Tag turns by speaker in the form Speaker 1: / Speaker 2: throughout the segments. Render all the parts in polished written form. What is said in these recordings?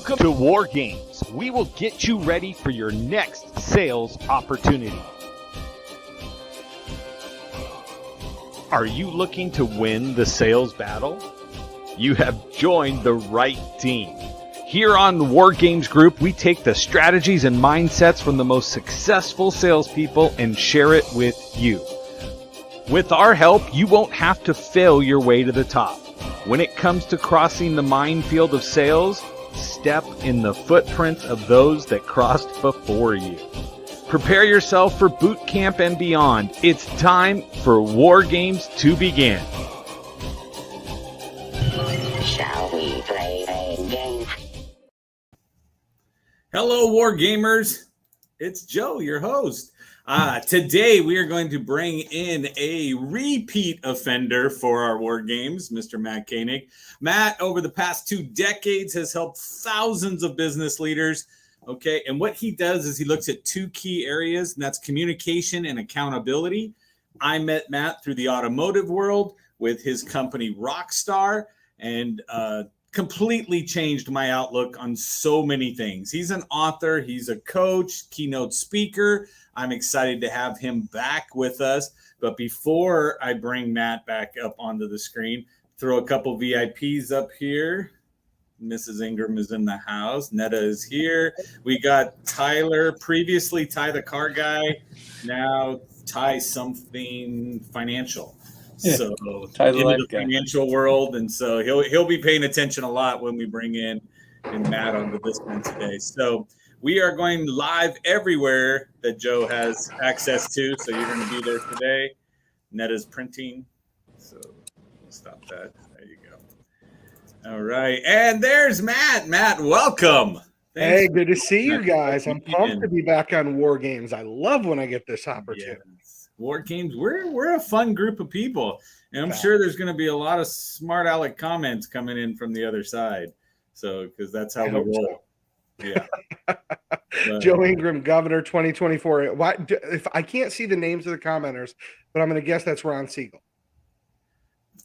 Speaker 1: Welcome to War Games. We will get you ready for your next sales opportunity. Are you looking to win the sales battle? You have joined the right team. Here on the War Games Group, we take the strategies and mindsets from the most successful salespeople and share it with you. With our help, you won't have to fail your way to the top. When it comes to crossing the minefield of sales, step in the footprints of those that crossed before you. Prepare yourself for boot camp and beyond. It's time for War Games to begin.
Speaker 2: Shall we play a game?
Speaker 3: Hello, War Gamers. It's Joe, your host. Today, we are going to bring in a repeat offender for our War Games, Mr. Mat Koenig. Matt, over the past 2 decades, has helped thousands of business leaders. Okay, and what he does is he looks at 2 key areas, and that's communication and accountability. I met Matt through the automotive world with his company Rockstar, and completely changed my outlook on so many things. He's an author, he's a coach, keynote speaker. I'm excited to have him back with us. But before I bring Matt back up onto the screen, throw a couple VIPs up here. Mrs. Ingram is in the house. Netta is here. We got Tyler, previously Ty the car guy, now Ty something financial.
Speaker 4: Yeah,
Speaker 3: so
Speaker 4: Tyler
Speaker 3: into the
Speaker 4: guy.
Speaker 3: financial world, and so he'll be paying attention a lot when we bring in Matt onto this one today. So we are going live everywhere that Joe has access to. So you're going to be there today. Netta's printing. So we'll stop that. There you go. All right. And there's Matt. Matt, welcome. Thanks.
Speaker 5: Hey, good to see you guys. I'm pumped to be back on War Games. I love when I get this opportunity.
Speaker 3: Yes. War Games, we're a fun group of people. And I'm sure there's going to be a lot of smart aleck comments coming in from the other side. So, because that's how we roll. So. Yeah.
Speaker 5: Joe Ingram, Governor 2024. Why, if I can't see the names of the commenters, but I'm going to guess that's Ron Siegel.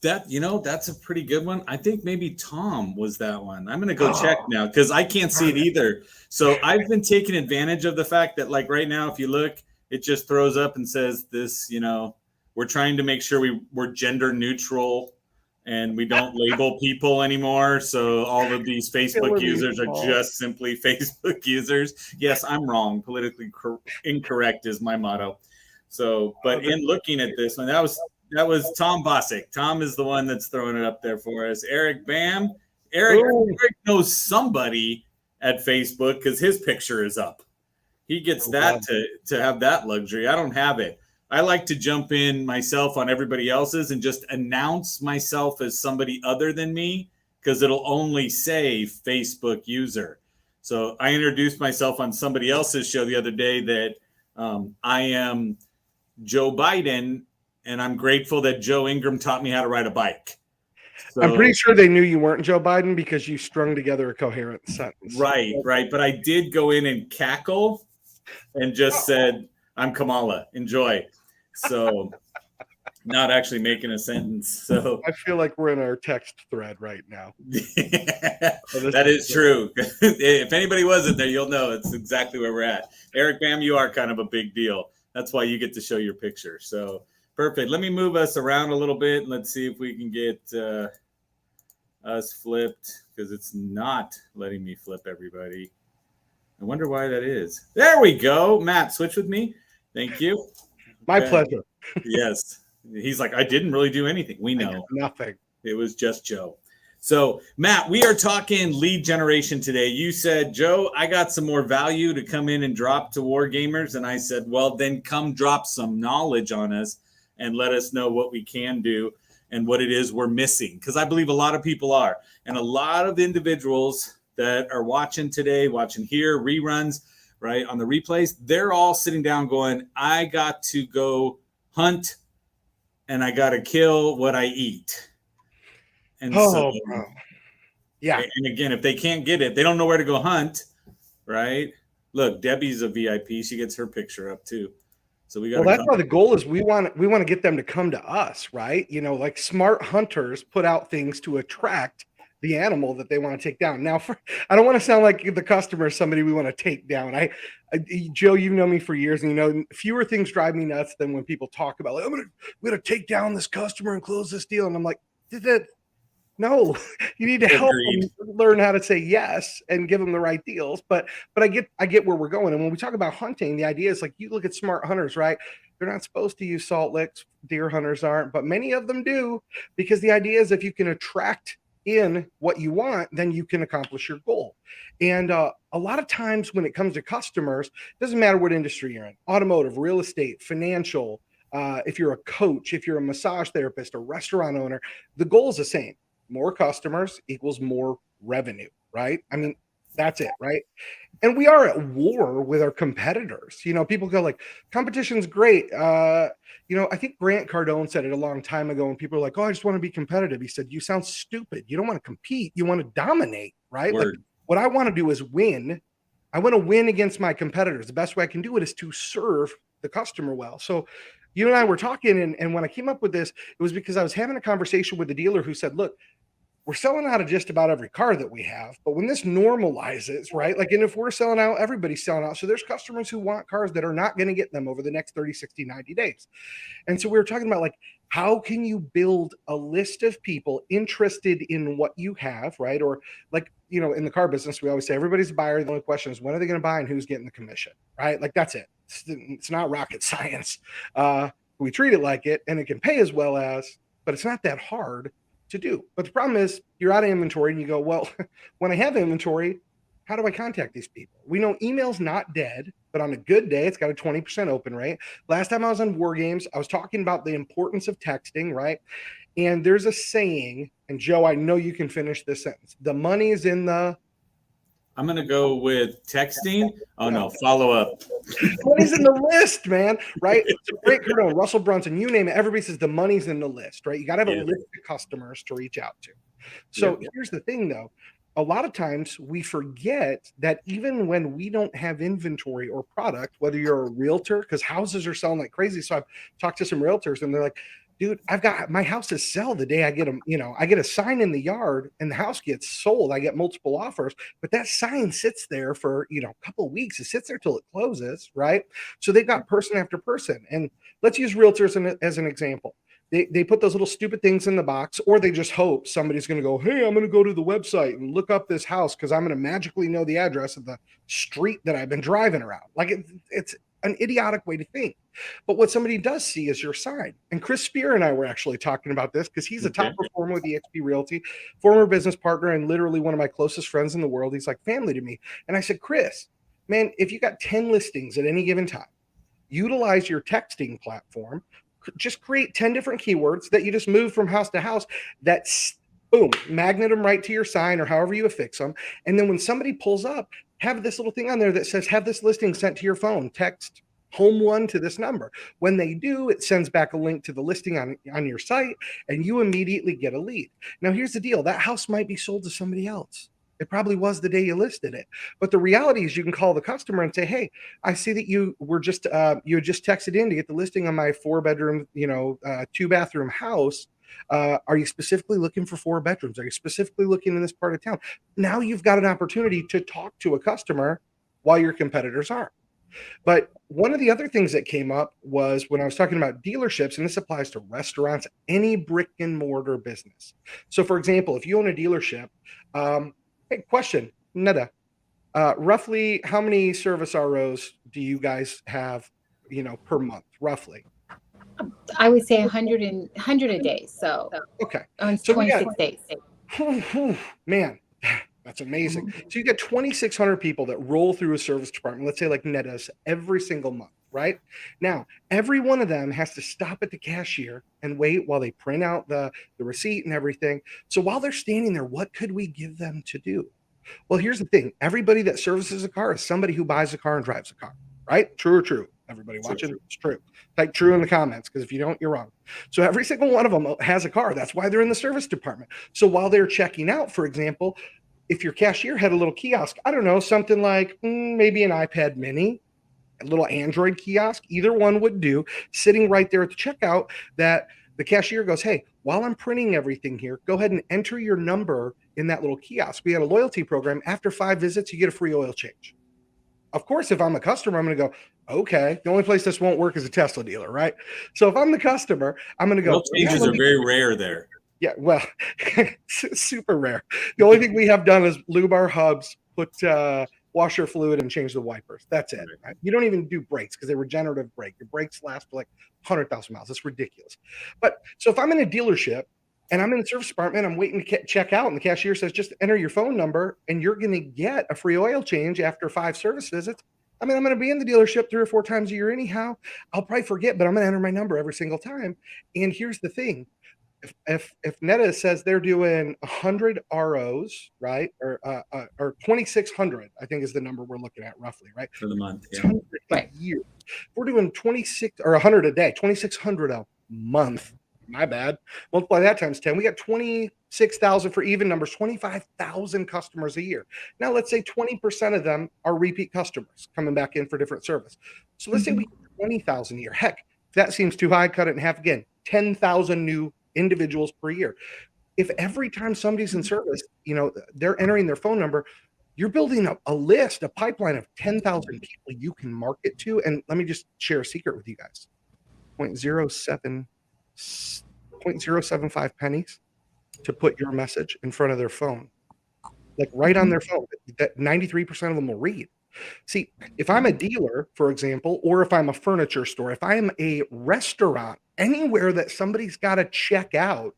Speaker 3: That's a pretty good one. I think maybe Tom was that one. I'm going to go check now because I can't see it either. So I've been taking advantage of the fact that, like, right now, if you look, it just throws up and says this, we're trying to make sure we're gender neutral and we don't label people anymore. So all of these Facebook users are just simply Facebook users. Yes, I'm wrong. Politically incorrect is my motto. So, but in looking at this one, that was Tom Bosick. Tom is the one that's throwing it up there for us. Eric Bam. Eric knows somebody at Facebook because his picture is up. He gets that to have that luxury. I don't have it. I like to jump in myself on everybody else's and just announce myself as somebody other than me because it'll only say Facebook user. So I introduced myself on somebody else's show the other day that I am Joe Biden, and I'm grateful that Joe Ingram taught me how to ride a bike. So,
Speaker 5: I'm pretty sure they knew you weren't Joe Biden because you strung together a coherent sentence.
Speaker 3: Right. But I did go in and cackle and just said, I'm Kamala. Enjoy. So not actually making a sentence. So
Speaker 5: I feel like we're in our text thread right now.
Speaker 3: That is true. If anybody wasn't there, you'll know it's exactly where we're at. Eric Bam, you are kind of a big deal. That's why you get to show your picture. So perfect. Let me move us around a little bit. And let's see if we can get us flipped because it's not letting me flip everybody. I wonder why that is. There we go. Matt, switch with me. Thank you.
Speaker 5: My pleasure.
Speaker 3: Yes. He's like, I didn't really do anything. We know.
Speaker 5: Nothing.
Speaker 3: It was just Joe. So, Matt, we are talking lead generation today. You said, Joe, I got some more value to come in and drop to War Gamers. And I said, well, then come drop some knowledge on us and let us know what we can do and what it is we're missing. Because I believe a lot of people are. And a lot of individuals that are watching today, watching here, reruns, right, on the replays, they're all sitting down going, I got to go hunt and I got to kill what I eat. And
Speaker 5: yeah.
Speaker 3: And again, if they can't get it, they don't know where to go hunt, right? Look, Debbie's a VIP. She gets her picture up too. So we got.
Speaker 5: Well, that's why the goal is we want to get them to come to us, right? Like smart hunters put out things to attract the animal that they want to take down. Now, I don't want to sound like the customer is somebody we want to take down. Joe, you've known me for years, and you know fewer things drive me nuts than when people talk about like, we're gonna take down this customer and close this deal, and I'm like, no, you need to help them learn how to say yes and give them the right deals. But I get where we're going. And when we talk about hunting, the idea is like you look at smart hunters, right? They're not supposed to use salt licks. Deer hunters aren't, but many of them do, because the idea is if you can attract in what you want, then you can accomplish your goal. And a lot of times when it comes to customers, it doesn't matter what industry you're in, automotive, real estate, financial, if you're a coach, if you're a massage therapist, a restaurant owner, the goal is the same. More customers equals more revenue, right? I mean, that's it, right? And we are at war with our competitors. You know, people go like, competition's great. You know, I think Grant Cardone said it a long time ago, and people are like, oh, I just want to be competitive. He said, you sound stupid. You don't want to compete. You want to dominate, right? Like, what I want to do is win. I want to win against my competitors. The best way I can do it is to serve the customer well. So you and I were talking, and when I came up with this, it was because I was having a conversation with a dealer who said, look, we're selling out of just about every car that we have. But when this normalizes, right? Like, and if we're selling out, everybody's selling out. So there's customers who want cars that are not going to get them over the next 30, 60, 90 days. And so we were talking about like, how can you build a list of people interested in what you have, right? Or like, you know, in the car business, we always say everybody's a buyer. The only question is when are they going to buy and who's getting the commission, right? Like that's it. It's not rocket science. We treat it like it, and it can pay as well as, but it's not that hard to do. But the problem is you're out of inventory and you go, well, when I have inventory, how do I contact these people? We know email's not dead, but on a good day, it's got a 20% open rate. Last time I was on War Games, I was talking about the importance of texting, right? And there's a saying, and Joe, I know you can finish this sentence. The money is in the...
Speaker 3: I'm going to go with texting. Oh, no, follow up.
Speaker 5: Money's in the list, man, right? So Grant Cardone, Russell Brunson, you name it. Everybody says the money's in the list, right? You got to have a list of customers to reach out to. So here's the thing, though. A lot of times we forget that even when we don't have inventory or product, whether you're a realtor, because houses are selling like crazy. So I've talked to some realtors and they're like, dude, I've got my houses sell the day I get them. You know, I get a sign in the yard and the house gets sold. I get multiple offers, but that sign sits there for, you know, a couple of weeks. It sits there till it closes, right? So they've got person after person. And let's use realtors as an example. They put those little stupid things in the box, or they just hope somebody's going to go, hey, I'm going to go to the website and look up this house because I'm going to magically know the address of the street that I've been driving around. Like it's an idiotic way to think. But what somebody does see is your sign. And Chris Spear and I were actually talking about this because he's a top performer with eXp Realty, former business partner, and literally one of my closest friends in the world. He's like family to me. And I said, Chris, man, if you got 10 listings at any given time, utilize your texting platform. Just create 10 different keywords that you just move from house to house. That's boom, magnet them right to your sign or however you affix them. And then when somebody pulls up, have this little thing on there that says, have this listing sent to your phone, text home one to this number. When they do, it sends back a link to the listing on your site and you immediately get a lead. Now, here's the deal. That house might be sold to somebody else. It probably was the day you listed it. But the reality is you can call the customer and say, hey, I see that you were just, you had just texted in to get the listing on my 4-bedroom, 2-bathroom house. Are you specifically looking for 4 bedrooms? Are you specifically looking in this part of town? Now you've got an opportunity to talk to a customer while your competitors aren't. But one of the other things that came up was when I was talking about dealerships, and this applies to restaurants, any brick and mortar business. So for example, if you own a dealership, hey, question, Neda, roughly how many service ROs do you guys have, per month, roughly?
Speaker 4: I would say 100 a day. So
Speaker 5: okay,
Speaker 4: on 26 days.
Speaker 5: Man, that's amazing. So you get 2,600 people that roll through a service department, let's say like Neda's, every single month, right? Now, every one of them has to stop at the cashier and wait while they print out the receipt and everything. So while they're standing there, what could we give them to do? Well, here's the thing. Everybody that services a car is somebody who buys a car and drives a car, right? True or true? Everybody watching, it's true. Type true in the comments, because if you don't, you're wrong. So every single one of them has a car. That's why they're in the service department. So while they're checking out, for example, if your cashier had a little kiosk, I don't know, something like maybe an iPad mini, a little Android kiosk, either one would do, sitting right there at the checkout, that the cashier goes, hey, while I'm printing everything here, go ahead and enter your number in that little kiosk, we had a loyalty program. After 5 visits, you get a free oil change. Of course, if I'm a customer, I'm going to go, okay, the only place this won't work is a Tesla dealer, right? So if I'm the customer, I'm going to go.
Speaker 3: Oil changes are very rare there.
Speaker 5: Yeah, well, super rare. The only thing we have done is lube our hubs, put washer fluid, and change the wipers. That's it. Right? You don't even do brakes because they're regenerative brake. Your brakes last for like 100,000 miles. It's ridiculous. But so if I'm in a dealership and I'm in the service department, I'm waiting to check out, and the cashier says, just enter your phone number and you're going to get a free oil change after 5 service visits. I mean, I'm going to be in the dealership 3 or 4 times a year anyhow. I'll probably forget, but I'm going to enter my number every single time. And here's the thing. If Netta says they're doing 100 ROs, right, or 2,600, I think is the number we're looking at roughly, right,
Speaker 3: for the month,
Speaker 5: right. Year. We're doing 26 or 100 a day, 2,600 a month. My bad. Multiply that times 10. We got 26,000 for even numbers, 25,000 customers a year. Now let's say 20% of them are repeat customers coming back in for different service. So let's say we get 20,000 a year. Heck, if that seems too high, cut it in half again. 10,000 new individuals per year. If every time somebody's in service, they're entering their phone number, you're building a list, a pipeline of 10,000 people you can market to. And let me just share a secret with you guys. 0.075 pennies to put your message in front of their phone, like right on their phone, that 93% of them will read. See, if I'm a dealer, for example, or if I'm a furniture store, if I'm a restaurant, anywhere that somebody's got to check out,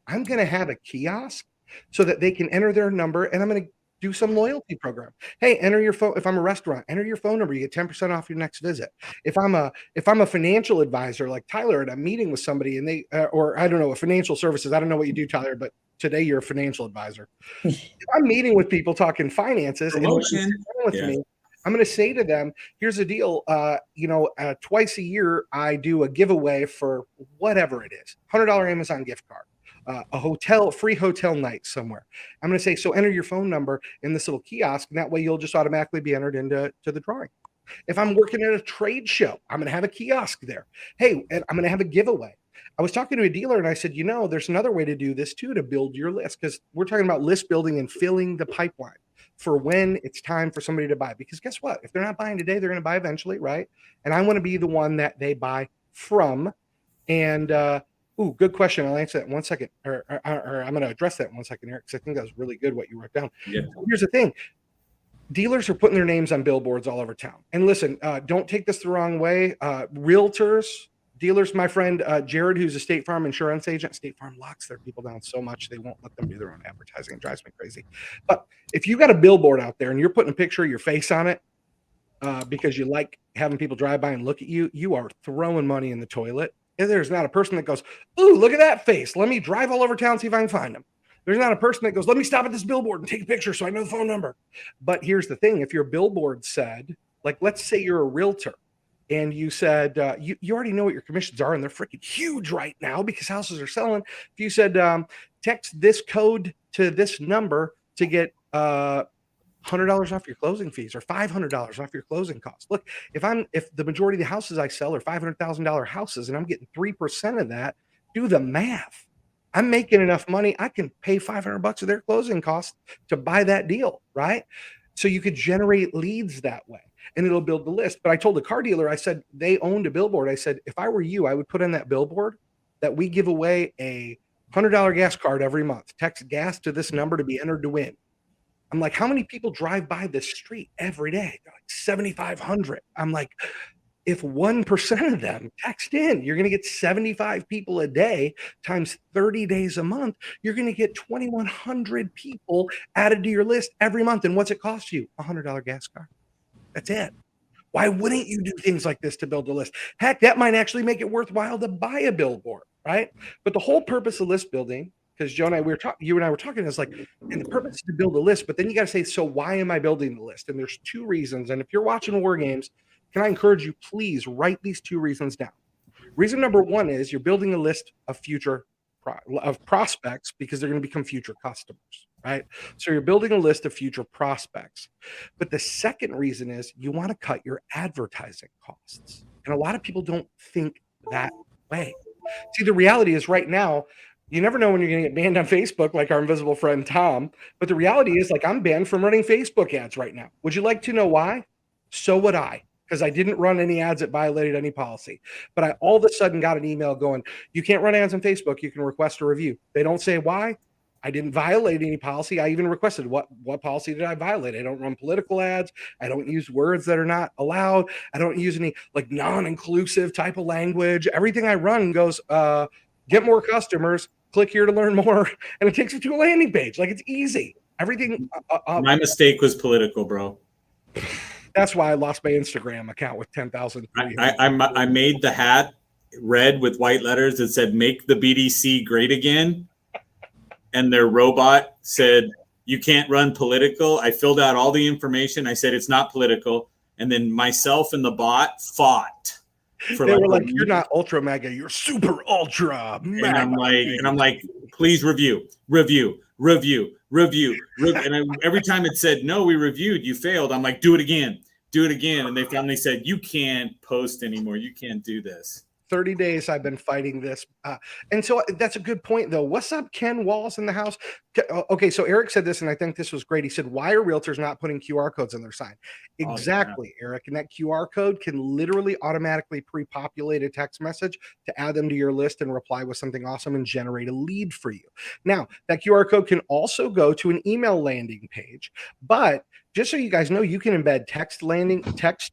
Speaker 5: I'm going to have a kiosk so that they can enter their number, and I'm going to do some loyalty program. Hey, enter your phone. If I'm a restaurant, enter your phone number. You get 10% off your next visit. If I'm a financial advisor like Tyler, and I'm meeting with somebody, and they or I don't know, financial services. I don't know what you do, Tyler, but today you're a financial advisor. If I'm meeting with people talking finances, and with me, I'm going to say to them, here's the deal. Twice a year, I do a giveaway for whatever it is, $100 Amazon gift card, a free hotel night somewhere. I'm going to say, so enter your phone number in this little kiosk, and that way you'll just automatically be entered into the drawing. If I'm working at a trade show, I'm going to have a kiosk there. Hey, and I'm going to have a giveaway. I was talking to a dealer and I said, there's another way to do this too, to build your list, because we're talking about list building and filling the pipeline for when it's time for somebody to buy. Because guess what? If they're not buying today, they're going to buy eventually, right? And I want to be the one that they buy from. And good question. I'll answer that in 1 second, or I'm going to address that in 1 second, Eric, because I think that was really good what you wrote down.
Speaker 3: Yeah.
Speaker 5: So here's the thing. Dealers are putting their names on billboards all over town. And listen, don't take this the wrong way. Realtors, dealers, my friend Jared, who's a State Farm insurance agent, State Farm locks their people down so much they won't let them do their own advertising. It drives me crazy. But if you got a billboard out there and you're putting a picture of your face on it because you like having people drive by and look at you, you are throwing money in the toilet. And there's not a person that goes, ooh, look at that face. Let me drive all over town and see if I can find them. There's not a person that goes, let me stop at this billboard and take a picture so I know the phone number. But here's the thing. If your billboard said, like, let's say you're a realtor, and you said, you already know what your commissions are, and they're freaking huge right now because houses are selling. If you said, text this code to this number to get $100 off your closing fees or $500 off your closing costs. Look, if the majority of the houses I sell are $500,000 houses and I'm getting 3% of that, do the math. I'm making enough money. I can pay $500 of their closing costs to buy that deal, right? So you could generate leads that way. And it'll build the list. But I told the car dealer, I said, they owned a billboard. I said, if I were you, I would put in that billboard that we give away a $100 gas card every month. Text gas to this number to be entered to win. I'm like, how many people drive by this street every day? They're like 7,500. I'm like, if 1% of them text in, you're going to get 75 people a day times 30 days a month. You're going to get 2,100 people added to your list every month. And what's it cost you? A $100 gas card. That's it. Why wouldn't you do things like this to build a list? Heck, that might actually make it worthwhile to buy a billboard, right? But the whole purpose of list building, because Joe and I, you and I were talking, is like, and the purpose is to build a list, but then you got to say, so why am I building the list? And there's 2 reasons. And if you're watching War Games, can I encourage you, please write these 2 reasons down. Reason number 1 is you're building a list of future prospects because they're going to become future customers, right? So you're building a list of future prospects. But the second reason is you want to cut your advertising costs. And a lot of people don't think that way. See, the reality is right now, You never know when you're going to get banned on Facebook, like our invisible friend Tom. But the reality is, like, I'm banned from running Facebook ads right now. Would you like to know why? So would I, because I didn't run any ads that violated any policy. But I all of a sudden got an email going, you can't run ads on Facebook. You can request a review. They don't say why. I didn't violate any policy. I even requested what policy did I violate? I don't run political ads. I don't use words that are not allowed. I don't use any like non-inclusive type of language. Everything I run goes, get more customers. Click here to learn more, and it takes you to a landing page. Like, it's easy. Everything.
Speaker 3: My mistake was political, bro.
Speaker 5: That's why I lost my Instagram account with 10,000.
Speaker 3: I made the hat red with white letters that said "Make the BDC Great Again," and their robot said, "You can't run political." I filled out all the information. I said it's not political, and then myself and the bot fought.
Speaker 5: They were like, "You're not ultra mega, you're super ultra mega."
Speaker 3: And I'm like, please review. And every time it said, no, we reviewed, you failed. I'm like, do it again. And they finally said, you can't post anymore. You can't do this.
Speaker 5: 30 days I've been fighting this. And so that's a good point, though. What's up, Ken Walls in the house? Okay, so Eric said this, and I think this was great. He said, why are realtors not putting QR codes on their sign? Exactly, yeah. Eric. And that QR code can literally automatically pre-populate a text message to add them to your list and reply with something awesome and generate a lead for you. Now, that QR code can also go to an email landing page, but just so you guys know, you can embed text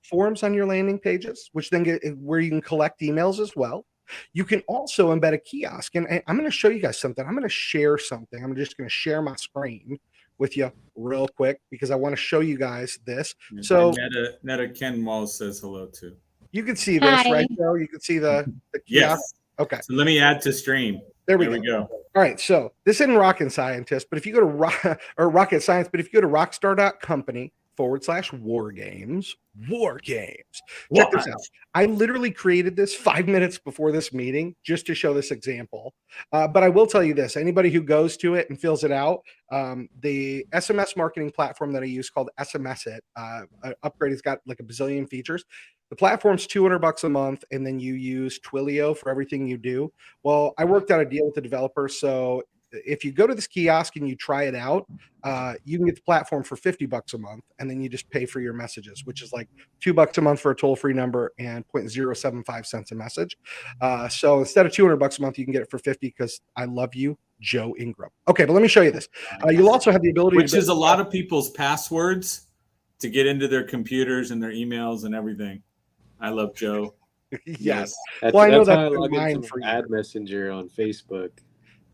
Speaker 5: forms on your landing pages, which then get where you can collect emails as well. You can also embed a kiosk, and I'm going to show you guys something. I'm going to share something. I'm just going to share my screen with you real quick because I want to show you guys this. So
Speaker 3: Netta Ken Walls says hello too.
Speaker 5: You can see this. Hi. Right, Joe? You can see the kiosk.
Speaker 3: Yes.
Speaker 5: Okay.
Speaker 3: So let me add to stream.
Speaker 5: There we go. All right, so this isn't Rocket Scientist, but if you go to Rocket Science, but if you go to rockstar.company/war games, check this out. I literally created this 5 minutes before this meeting just to show this example. But I will tell you this, anybody who goes to it and fills it out, the SMS marketing platform that I use called SMS It, upgrade has got like a bazillion features. The platform's $200 a month, and then you use Twilio for everything you do. Well, I worked out a deal with the developer, so if you go to this kiosk and you try it out, you can get the platform for $50 a month, and then you just pay for your messages, which is like $2 a month for a toll-free number and 0.075 cents a message. So instead of $200 a month, you can get it for $50 because I love you, Joe Ingram. Okay, but let me show you this. You'll also have the ability,
Speaker 3: which is a lot of people's passwords to get into their computers and their emails and everything. I love Joe.
Speaker 5: Yes.
Speaker 6: Well, I know that's how I log into Ad Messenger on Facebook.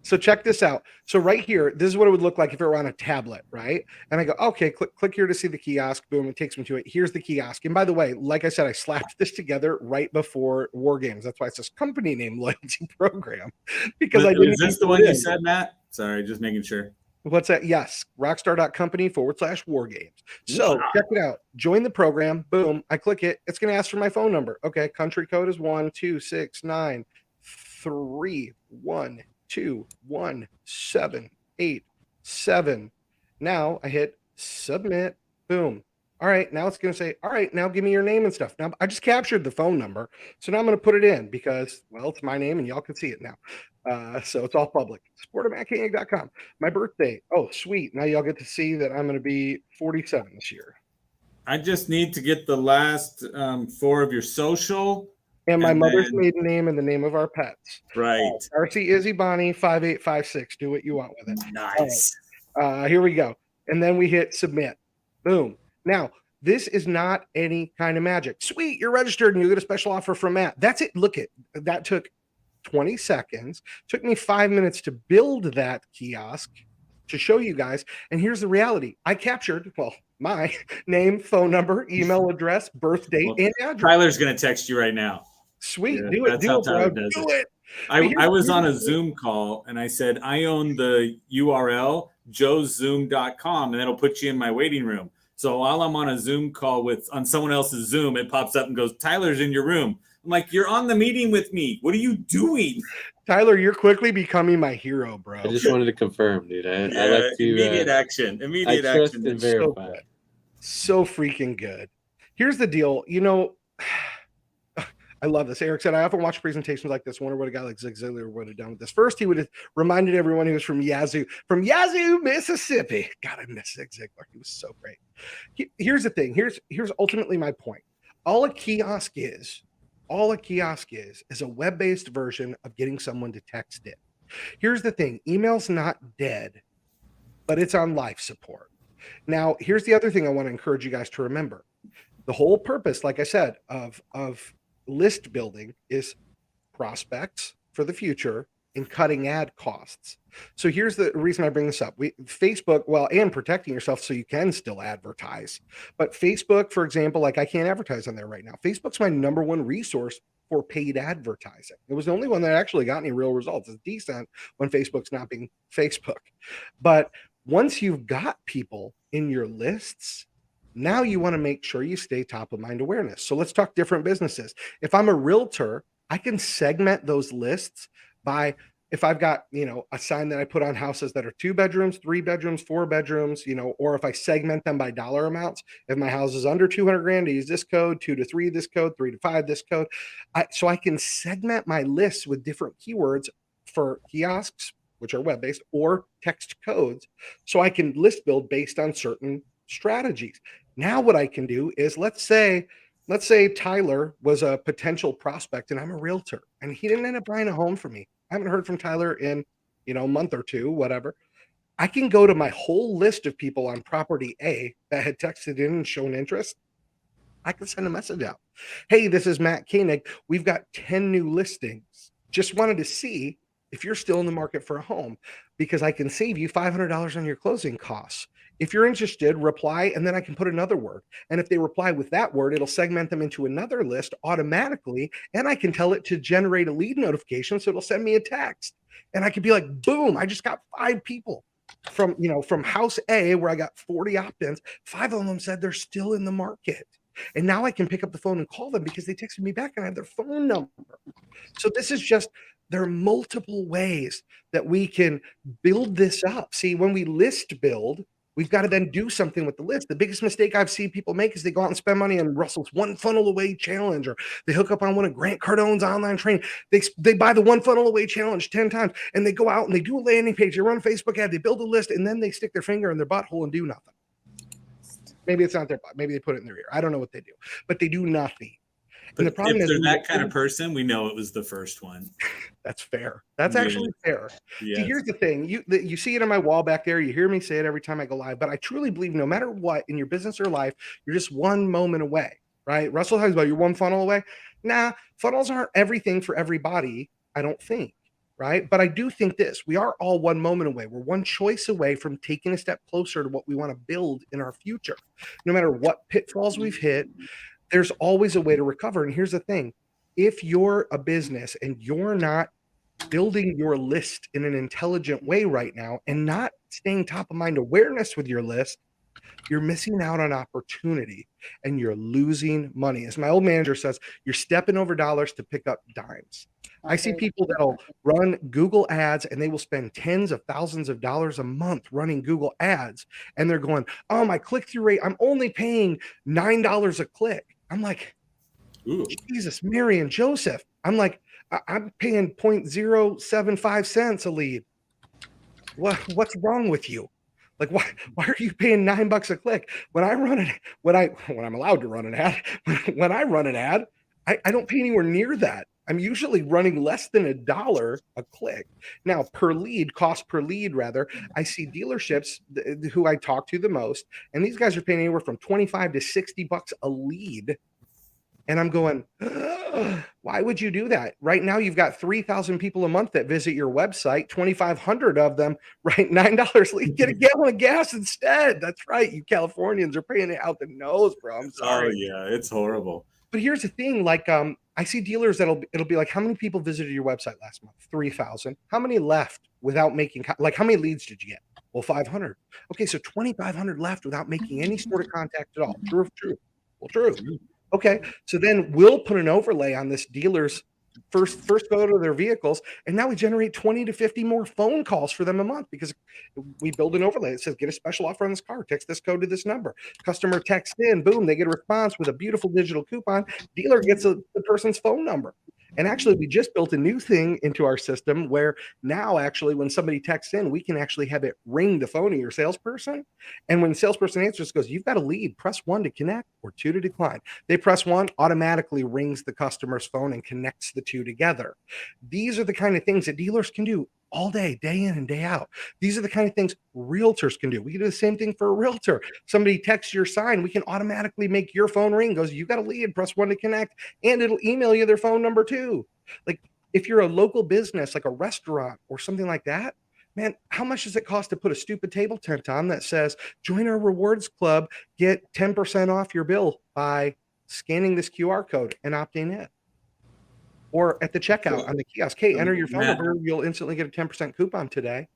Speaker 5: So check this out. So right here, this is what it would look like if it were on a tablet, right? And I go, okay, click here to see the kiosk. Boom, it takes me to it. Here's the kiosk. And by the way, like I said, I slapped this together right before War Games. That's why it says company name loyalty program. Because I didn't.
Speaker 3: Is this the one you said, Matt? Sorry, just making sure.
Speaker 5: What's that? Yes. Rockstar.company/war games. So check it out. Join the program. Boom. I click it. It's going to ask for my phone number. Okay. Country code is 12693121787. Now I hit submit. Boom. All right. Now it's going to say, all right, now give me your name and stuff. Now I just captured the phone number. So now I'm going to put it in because, well, it's my name and y'all can see it now. So it's all public. Support@matkoenig.com. My birthday. Oh, sweet. Now y'all get to see that I'm going to be 47 this year.
Speaker 3: I just need to get the last 4 of your social.
Speaker 5: And my mother's maiden name and the name of our pets.
Speaker 3: Right.
Speaker 5: Darcy Izzy Bonnie 5856. Do what you want with it.
Speaker 3: Nice.
Speaker 5: Right. Here we go. And then we hit submit. Boom. Now, this is not any kind of magic. Sweet. You're registered and you get a special offer from Matt. That's it. Look it. That took 20 seconds. Took me 5 minutes to build that kiosk to show you guys. And here's the reality. I captured, well, my name, phone number, email address, birth date, and address.
Speaker 3: Tyler's going to text you right now.
Speaker 5: Sweet. Yeah, do it, bro. Do it.
Speaker 3: I was on a Zoom call and I said, I own the URL, joezoom.com, and it'll put you in my waiting room. So while I'm on a Zoom call on someone else's Zoom, it pops up and goes, Tyler's in your room. I'm like, you're on the meeting with me. What are you doing?
Speaker 5: Tyler, you're quickly becoming my hero, bro.
Speaker 6: I just wanted to confirm, dude. I like to
Speaker 3: immediate action. Immediate action.
Speaker 6: And verify.
Speaker 5: So freaking good. Here's the deal. You know, I love this. Eric said, I often watch presentations like this. Wonder what a guy like Zig Ziglar would have done with this. First, he would have reminded everyone he was from Yazoo, Mississippi. God, I miss Zig Ziglar. He was so great. Here's the thing. Here's ultimately my point. All a kiosk is a web-based version of getting someone to text it. Here's the thing. Email's not dead, but it's on life support. Now, here's the other thing I want to encourage you guys to remember. The whole purpose, like I said, of list building is prospects for the future and cutting ad costs. So here's the reason I bring this up. Facebook, well, and protecting yourself so you can still advertise. But Facebook, for example, like I can't advertise on there right now. Facebook's my number one resource for paid advertising. It was the only one that actually got any real results. It's decent when Facebook's not being Facebook. But once you've got people in your lists, now you want to make sure you stay top of mind awareness. So let's talk different businesses. If I'm a realtor, I can segment those lists by, if I've got, a sign that I put on houses that are 2 bedrooms, 3 bedrooms, 4 bedrooms, or if I segment them by dollar amounts. If my house is under 200 grand, I use this code, 2 to 3 this code, 3 to 5 this code. So I can segment my lists with different keywords for kiosks, which are web-based, or text codes. So I can list build based on certain strategies. Now what I can do is, let's say Tyler was a potential prospect and I'm a realtor and he didn't end up buying a home for me. I haven't heard from Tyler in, a month or two, whatever. I can go to my whole list of people on property A that had texted in and shown interest. I can send a message out. Hey, this is Mat Koenig. We've got 10 new listings. Just wanted to see if you're still in the market for a home, because I can save you $500 on your closing costs. If you're interested, reply, and then I can put another word. And if they reply with that word, it'll segment them into another list automatically. And I can tell it to generate a lead notification. So it'll send me a text. And I could be like, boom, I just got 5 people from house A, where I got 40 opt-ins. 5 of them said they're still in the market. And now I can pick up the phone and call them because they texted me back and I have their phone number. So this is just, there are multiple ways that we can build this up. See, when we list build, we've got to then do something with the list. The biggest mistake I've seen people make is they go out and spend money on Russell's One Funnel Away Challenge, or they hook up on one of Grant Cardone's online training. They buy the One Funnel Away Challenge 10 times, and they go out and they do a landing page, they run a Facebook ad, they build a list, and then they stick their finger in their butthole and do nothing. Maybe it's not their butt. Maybe they put it in their ear. I don't know what they do, but they do nothing.
Speaker 3: But and the problem if they're that kind of person, we know it was the first one.
Speaker 5: That's fair. That's actually fair.
Speaker 3: Yes.
Speaker 5: See, here's the thing. You see it on my wall back there. You hear me say it every time I go live, but I truly believe no matter what in your business or life, you're just one moment away, right? Russell talks about you're one funnel away. Nah, funnels aren't everything for everybody, I don't think, right? But I do think this. We are all one moment away. We're one choice away from taking a step closer to what we want to build in our future. No matter what pitfalls we've hit, there's always a way to recover. And here's the thing. If you're a business and you're not building your list in an intelligent way right now and not staying top of mind awareness with your list, you're missing out on opportunity and you're losing money. As my old manager says, you're stepping over dollars to pick up dimes. I see people that'll run Google ads and they will spend tens of thousands of dollars a month running Google ads. And they're going, oh, my click-through rate, I'm only paying $9 a click. I'm like, ooh. Jesus, Mary and Joseph. I'm like, I'm paying 0.075 cents a lead. What's wrong with you? Like, why are you paying $9 a click? When I'm allowed to run an ad, when I run an ad, I don't pay anywhere near that. I'm usually running less than $1 a click. Now, cost per lead, rather, I see dealerships who I talk to the most, and these guys are paying anywhere from $25 to $60 a lead. And I'm going, why would you do that? Right now, you've got 3,000 people a month that visit your website, 2,500 of them, right? $9 lead, get a gallon of gas instead. That's right. You Californians are paying it out the nose, bro. I'm sorry.
Speaker 3: Oh, yeah, it's horrible.
Speaker 5: But here's the thing, like, I see dealers it'll be like, how many people visited your website last month? 3,000. How many left without making, like, how many leads did you get? Well, 500. Okay, so 2,500 left without making any sort of contact at all. True. Well, true. Okay, so then we'll put an overlay on this dealer's first photo of their vehicles, and now we generate 20 to 50 more phone calls for them a month because we build an overlay that says get a special offer on this car, text this code to this number. Customer texts in, boom, they get a response with a beautiful digital coupon. Dealer gets the person's phone number. And actually, we just built a new thing into our system where now actually when somebody texts in, we can actually have it ring the phone of your salesperson. And when the salesperson answers, it goes, you've got a lead, press 1 to connect or 2 to decline. They press 1, automatically rings the customer's phone and connects the 2 together. These are the kind of things that dealers can do all day, day in and day out. These are the kind of things realtors can do. We can do the same thing for a realtor. Somebody texts your sign, we can automatically make your phone ring, goes, you got a lead, press 1 to connect, and it'll email you their phone number too. Like if you're a local business, like a restaurant or something like that, man, how much does it cost to put a stupid table tent on that says, join our rewards club, get 10% off your bill by scanning this QR code and opting in? Or at the checkout on the kiosk, hey, enter your phone number, you'll instantly get a 10% coupon today.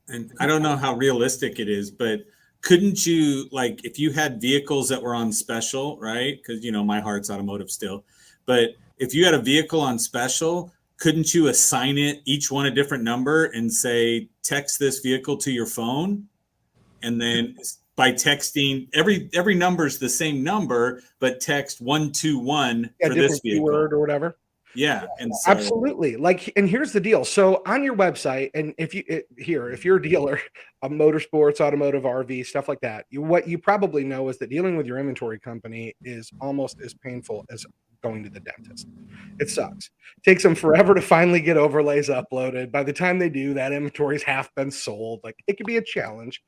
Speaker 3: And I don't know how realistic it is, but couldn't you, like, if you had vehicles that were on special, right? Because, you know, my heart's automotive still. But if you had a vehicle on special, couldn't you assign it each one a different number and say, text this vehicle to your phone? And then by texting, every number is the same number, but text 121 for this vehicle
Speaker 5: keyword or whatever.
Speaker 3: Yeah, and so,
Speaker 5: absolutely. Like, and here's the deal. So on your website, and if you're a dealer of motorsports, automotive, RV, stuff like that, what you probably know is that dealing with your inventory company is almost as painful as going to the dentist. It sucks. It takes them forever to finally get overlays uploaded. By the time they do, that inventory's half been sold. Like, it can be a challenge.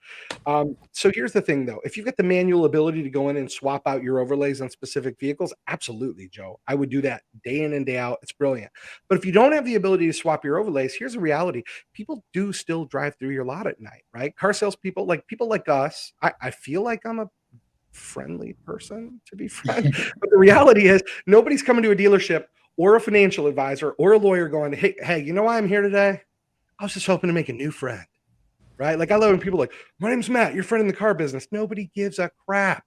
Speaker 5: So here's the thing though. If you've got the manual ability to go in and swap out your overlays on specific vehicles, absolutely, Joe. I would do that day in and day out. It's brilliant. But if you don't have the ability to swap your overlays, here's a reality. People do still drive through your lot at night, right? Car salespeople, like people like us, I feel like I'm a friendly person, to be frank. But the reality is nobody's coming to a dealership or a financial advisor or a lawyer going, hey, you know why I'm here today? I was just hoping to make a new friend, right? Like, I love when people are like, my name's Matt, your friend in the car business. Nobody gives a crap.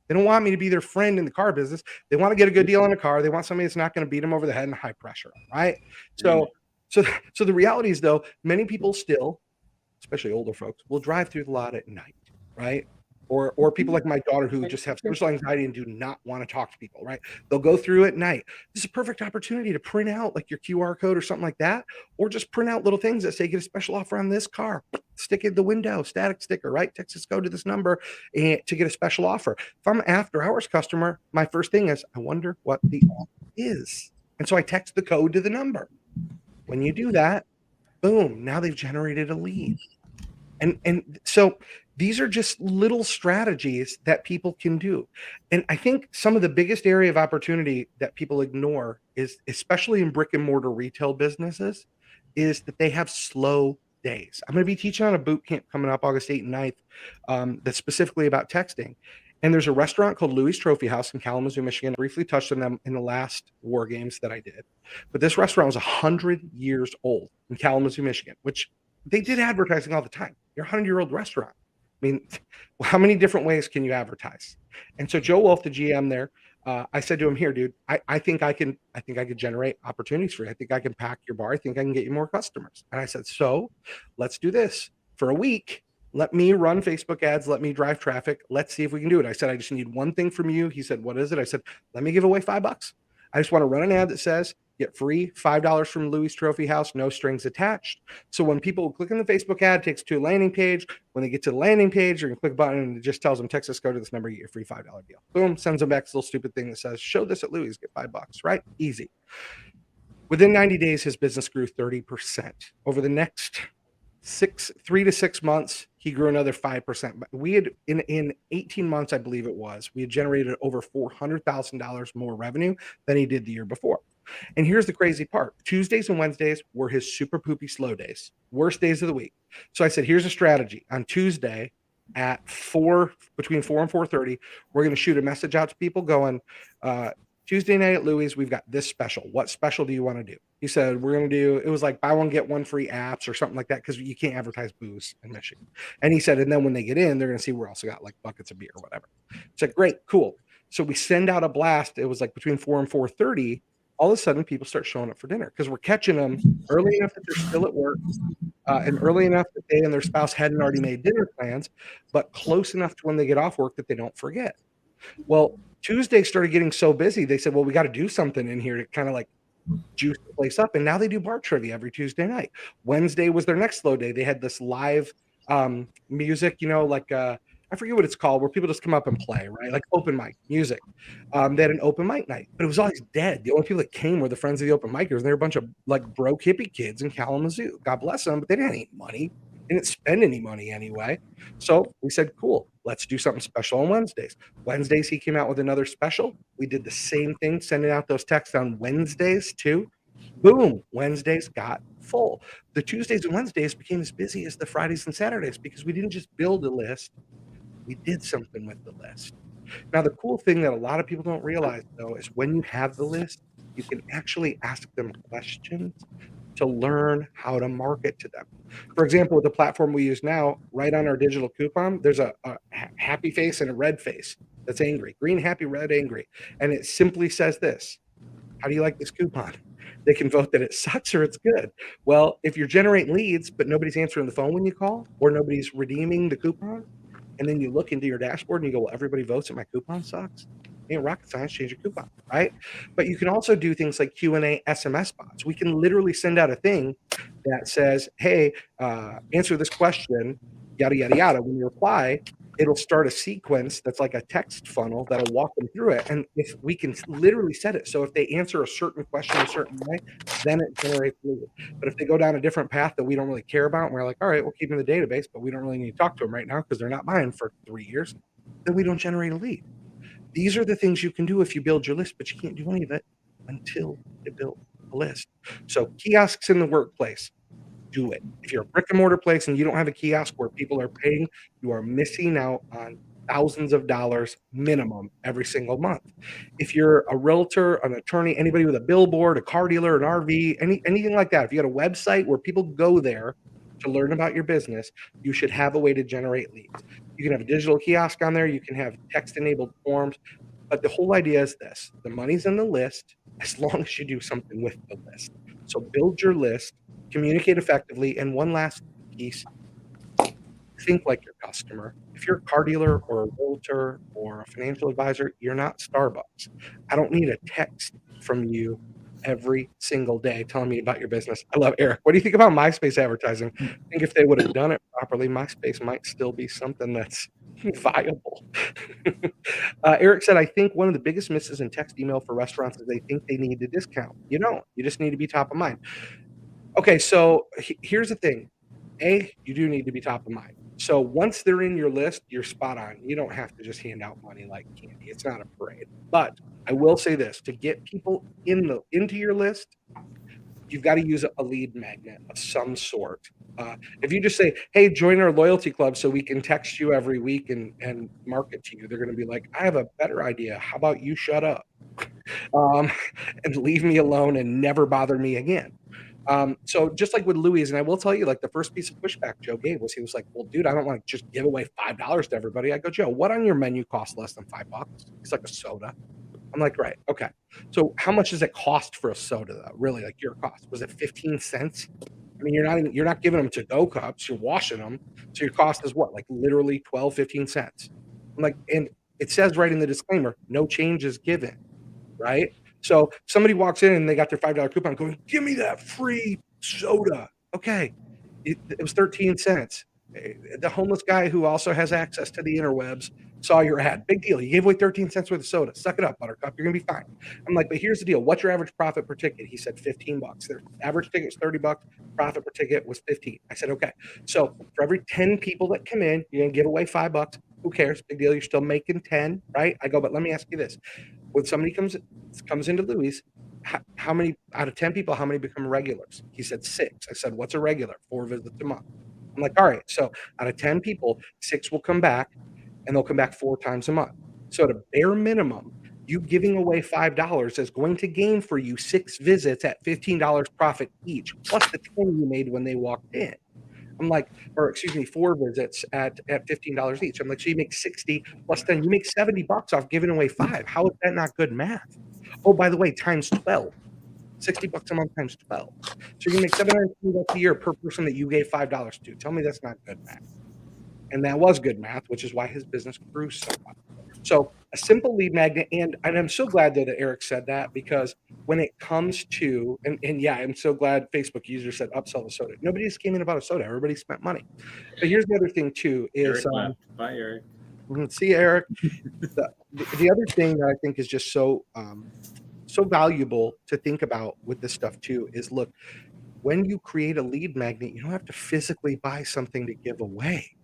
Speaker 5: They don't want me to be their friend in the car business. They want to get a good deal on a car. They want somebody that's not going to beat them over the head in high pressure, right? So the reality is though, many people still, especially older folks, will drive through the lot at night, right? Or people like my daughter who just have social anxiety and do not want to talk to people, right? They'll go through at night. This is a perfect opportunity to print out like your QR code or something like that, or just print out little things that say, get a special offer on this car, stick it in the window, static sticker, right? Text this code to this number and to get a special offer. If I'm an after hours customer, my first thing is, I wonder what the offer is. And so I text the code to the number. When you do that, boom, now they've generated a lead. And so these are just little strategies that people can do. And I think some of the biggest area of opportunity that people ignore is, especially in brick and mortar retail businesses, is that they have slow days. I'm going to be teaching on a boot camp coming up August 8th and 9th that's specifically about texting. And there's a restaurant called Louis Trophy House in Kalamazoo, Michigan. I briefly touched on them in the last War Games that I did. But this restaurant was 100 years old in Kalamazoo, Michigan, which they did advertising all the time. You're a 100-year-old restaurant. I mean, how many different ways can you advertise? And so Joe Wolf, the GM there, I said to him, here, dude, I think I could generate opportunities for you. I think I can pack your bar. I think I can get you more customers. And I said, so let's do this for a week. Let me run Facebook ads. Let me drive traffic. Let's see if we can do it. I said, I just need one thing from you. He said, what is it? I said, let me give away $5. I just want to run an ad that says, get free $5 from Louis Trophy House, no strings attached. So when people click on the Facebook ad, it takes to a landing page. When they get to the landing page, they're going to click a button and it just tells them, text this code to this number, you get a free $5 deal. Boom, sends them back this little stupid thing that says, show this at Louis, get $5, right? Easy. Within 90 days, his business grew 30%. Over the next 3 to 6 months, he grew another 5%. But we had in 18 months, I believe it was, we had generated over $400,000 more revenue than he did the year before. And here's the crazy part. Tuesdays and Wednesdays were his super poopy slow days, worst days of the week. So I said, here's a strategy. On Tuesday at between 4 and 4:30, we're going to shoot a message out to people going, Tuesday night at Louis, we've got this special. What special do you want to do? He said, we're going to do, it was like buy one, get one free apps or something like that, because you can't advertise booze in Michigan. And he said, and then when they get in, they're going to see we're also got like buckets of beer or whatever. I said, great, cool. So we send out a blast. It was like between 4 and 4:30 all of a sudden people start showing up for dinner because we're catching them early enough that they're still at work, and early enough that they and their spouse hadn't already made dinner plans, but close enough to when they get off work that they don't forget. Well, Tuesday started getting so busy, they said, well, we got to do something in here to kind of like juice the place up. And now they do bar trivia every Tuesday night. Wednesday was their next slow day. They had this live music, like I forget what it's called, where people just come up and play, right? Like open mic music. They had an open mic night, but it was always dead. The only people that came were the friends of the open micers, and they were a bunch of like broke hippie kids in Kalamazoo. God bless them, but they didn't have any money. They didn't spend any money anyway. So we said, cool, let's do something special on Wednesdays. Wednesdays, he came out with another special. We did the same thing, sending out those texts on Wednesdays too. Boom, Wednesdays got full. The Tuesdays and Wednesdays became as busy as the Fridays and Saturdays because we didn't just build a list, we did something with the list. Now, the cool thing that a lot of people don't realize, though, is when you have the list, you can actually ask them questions to learn how to market to them. For example, with the platform we use now, right on our digital coupon, there's a happy face and a red face that's angry. Green, happy, red, angry. And it simply says this: how do you like this coupon? They can vote that it sucks or it's good. Well, if you're generating leads, but nobody's answering the phone when you call, or nobody's redeeming the coupon, and then you look into your dashboard and you go, well, everybody votes that my coupon sucks. Rocket science, change your coupon, right? But you can also do things like Q&A SMS bots. We can literally send out a thing that says, hey, answer this question, yada, yada, yada. When you reply, it'll start a sequence that's like a text funnel that'll walk them through it. And if we can literally set it so if they answer a certain question a certain way, then it generates lead. But if they go down a different path that we don't really care about, and we're like, all right, we'll keep them in the database, but we don't really need to talk to them right now because they're not buying for 3 years, then we don't generate a lead. These are the things you can do if you build your list, but you can't do any of it until you build a list. So kiosks in the workplace, do it. If you're a brick and mortar place and you don't have a kiosk where people are paying, you are missing out on thousands of dollars minimum every single month. If you're a realtor, an attorney, anybody with a billboard, a car dealer, an RV, anything like that, if you got a website where people go there to learn about your business, you should have a way to generate leads. You can have a digital kiosk on there. You can have text-enabled forms. But the whole idea is this: the money's in the list as long as you do something with the list. So build your list, communicate effectively, and one last piece, think like your customer. If you're a car dealer or a realtor or a financial advisor, you're not Starbucks. I don't need a text from you every single day telling me about your business. I love Eric. What do you think about MySpace advertising? I think if they would have done it properly, MySpace might still be something that's viable. Eric said, I think one of the biggest misses in text email for restaurants is they think they need a discount. You don't. You just need to be top of mind. Okay, so here's the thing. You do need to be top of mind. So once they're in your list, you're spot on. You don't have to just hand out money like candy. It's not a parade. But I will say this: to get people into your list, you've got to use a lead magnet of some sort. If you just say, hey, join our loyalty club so we can text you every week and market to you, they're going to be like, I have a better idea. How about you shut up and leave me alone and never bother me again? So just like with Louis, and I will tell you, like the first piece of pushback Joe gave was, he was like, well, dude, I don't want to just give away $5 to everybody. I go, Joe, what on your menu costs less than $5? It's like a soda. I'm like, right. Okay. So how much does it cost for a soda though? Really, like your cost? Was it 15 cents? I mean, you're not giving them to-go cups, you're washing them. So your cost is what? Like literally 12, 15 cents. I'm like, and it says right in the disclaimer, no change is given, right? So somebody walks in and they got their $5 coupon going, give me that free soda. Okay. It was 13 cents. The homeless guy who also has access to the interwebs saw your ad. Big deal. You gave away 13 cents worth of soda. Suck it up, Buttercup. You're going to be fine. I'm like, but here's the deal. What's your average profit per ticket? He said $15. Their average ticket was $30. Profit per ticket was 15. I said, okay. So for every 10 people that come in, you're going to give away $5. Who cares? Big deal. You're still making 10, right? I go, but let me ask you this. When somebody comes into Louis, how many out of 10 people, how many become regulars? He said 6. I said, what's a regular? 4 visits a month. I'm like, all right. So out of 10 people, 6 will come back, and they'll come back 4 times a month. So at a bare minimum, you giving away $5 is going to gain for you 6 visits at $15 profit each, plus the 10 you made when they walked in. I'm like, or excuse me, 4 visits at $15 each. I'm like, so you make 60 plus 10, you make $70 off giving away 5. How is that not good math? Oh, by the way, times 12. $60 a month times 12. So you're gonna make $750 a year per person that you gave $5 to. Tell me that's not good math. And that was good math, which is why his business grew so much. So a simple lead magnet, and I'm so glad though that Eric said that, because when it comes to, and yeah, I'm so glad Facebook user said upsell the soda. Nobody just came in about a soda. Everybody spent money. But here's the other thing too is
Speaker 3: Eric left. Bye, Eric.
Speaker 5: see Eric. The other thing that I think is just so valuable to think about with this stuff too is, look, when you create a lead magnet, you don't have to physically buy something to give away.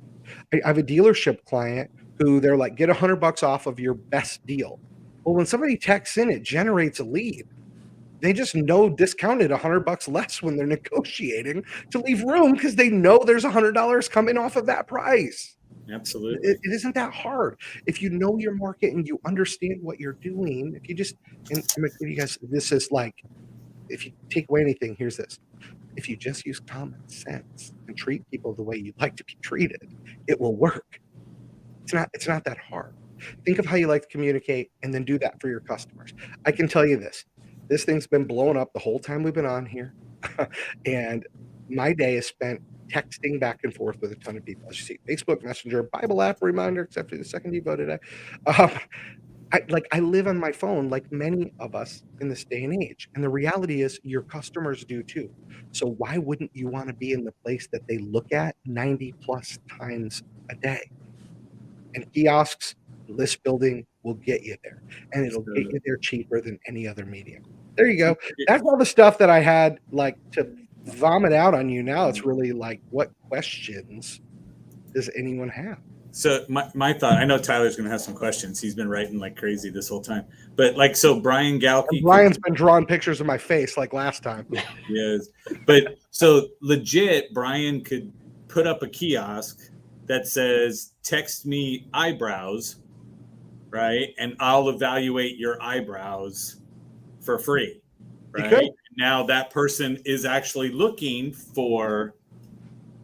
Speaker 5: I have a dealership client who they're like, get $100 off of your best deal. Well, when somebody texts in, it generates a lead. They just know discounted $100 less when they're negotiating to leave room, because they know there's $100 coming off of that price.
Speaker 3: Absolutely.
Speaker 5: It isn't that hard. If you know your market and you understand what you're doing, if you just, and I'm gonna give you guys, this is like, if you take away anything, here's this. If you just use common sense and treat people the way you'd like to be treated, it will work. It's not that hard. Think of how you like to communicate and then do that for your customers. I can tell you this thing's been blowing up the whole time we've been on here. And my day is spent texting back and forth with a ton of people. As you see, Facebook Messenger, Bible app reminder, except for the second Devo today. I live on my phone like many of us in this day and age. And the reality is your customers do too. So why wouldn't you want to be in the place that they look at 90 plus times a day? And kiosks, list building will get you there. And it'll get you there cheaper than any other medium. There you go. That's all the stuff that I had like to vomit out on you. Now it's really like, what questions does anyone have?
Speaker 3: So my thought, I know Tyler's going to have some questions. He's been writing like crazy this whole time. But like, so Brian Galkey.
Speaker 5: Brian's been drawing pictures of my face like last time.
Speaker 3: Yes. But so legit, Brian could put up a kiosk that says, text me eyebrows, right? And I'll evaluate your eyebrows for free, right? Now that person is actually looking for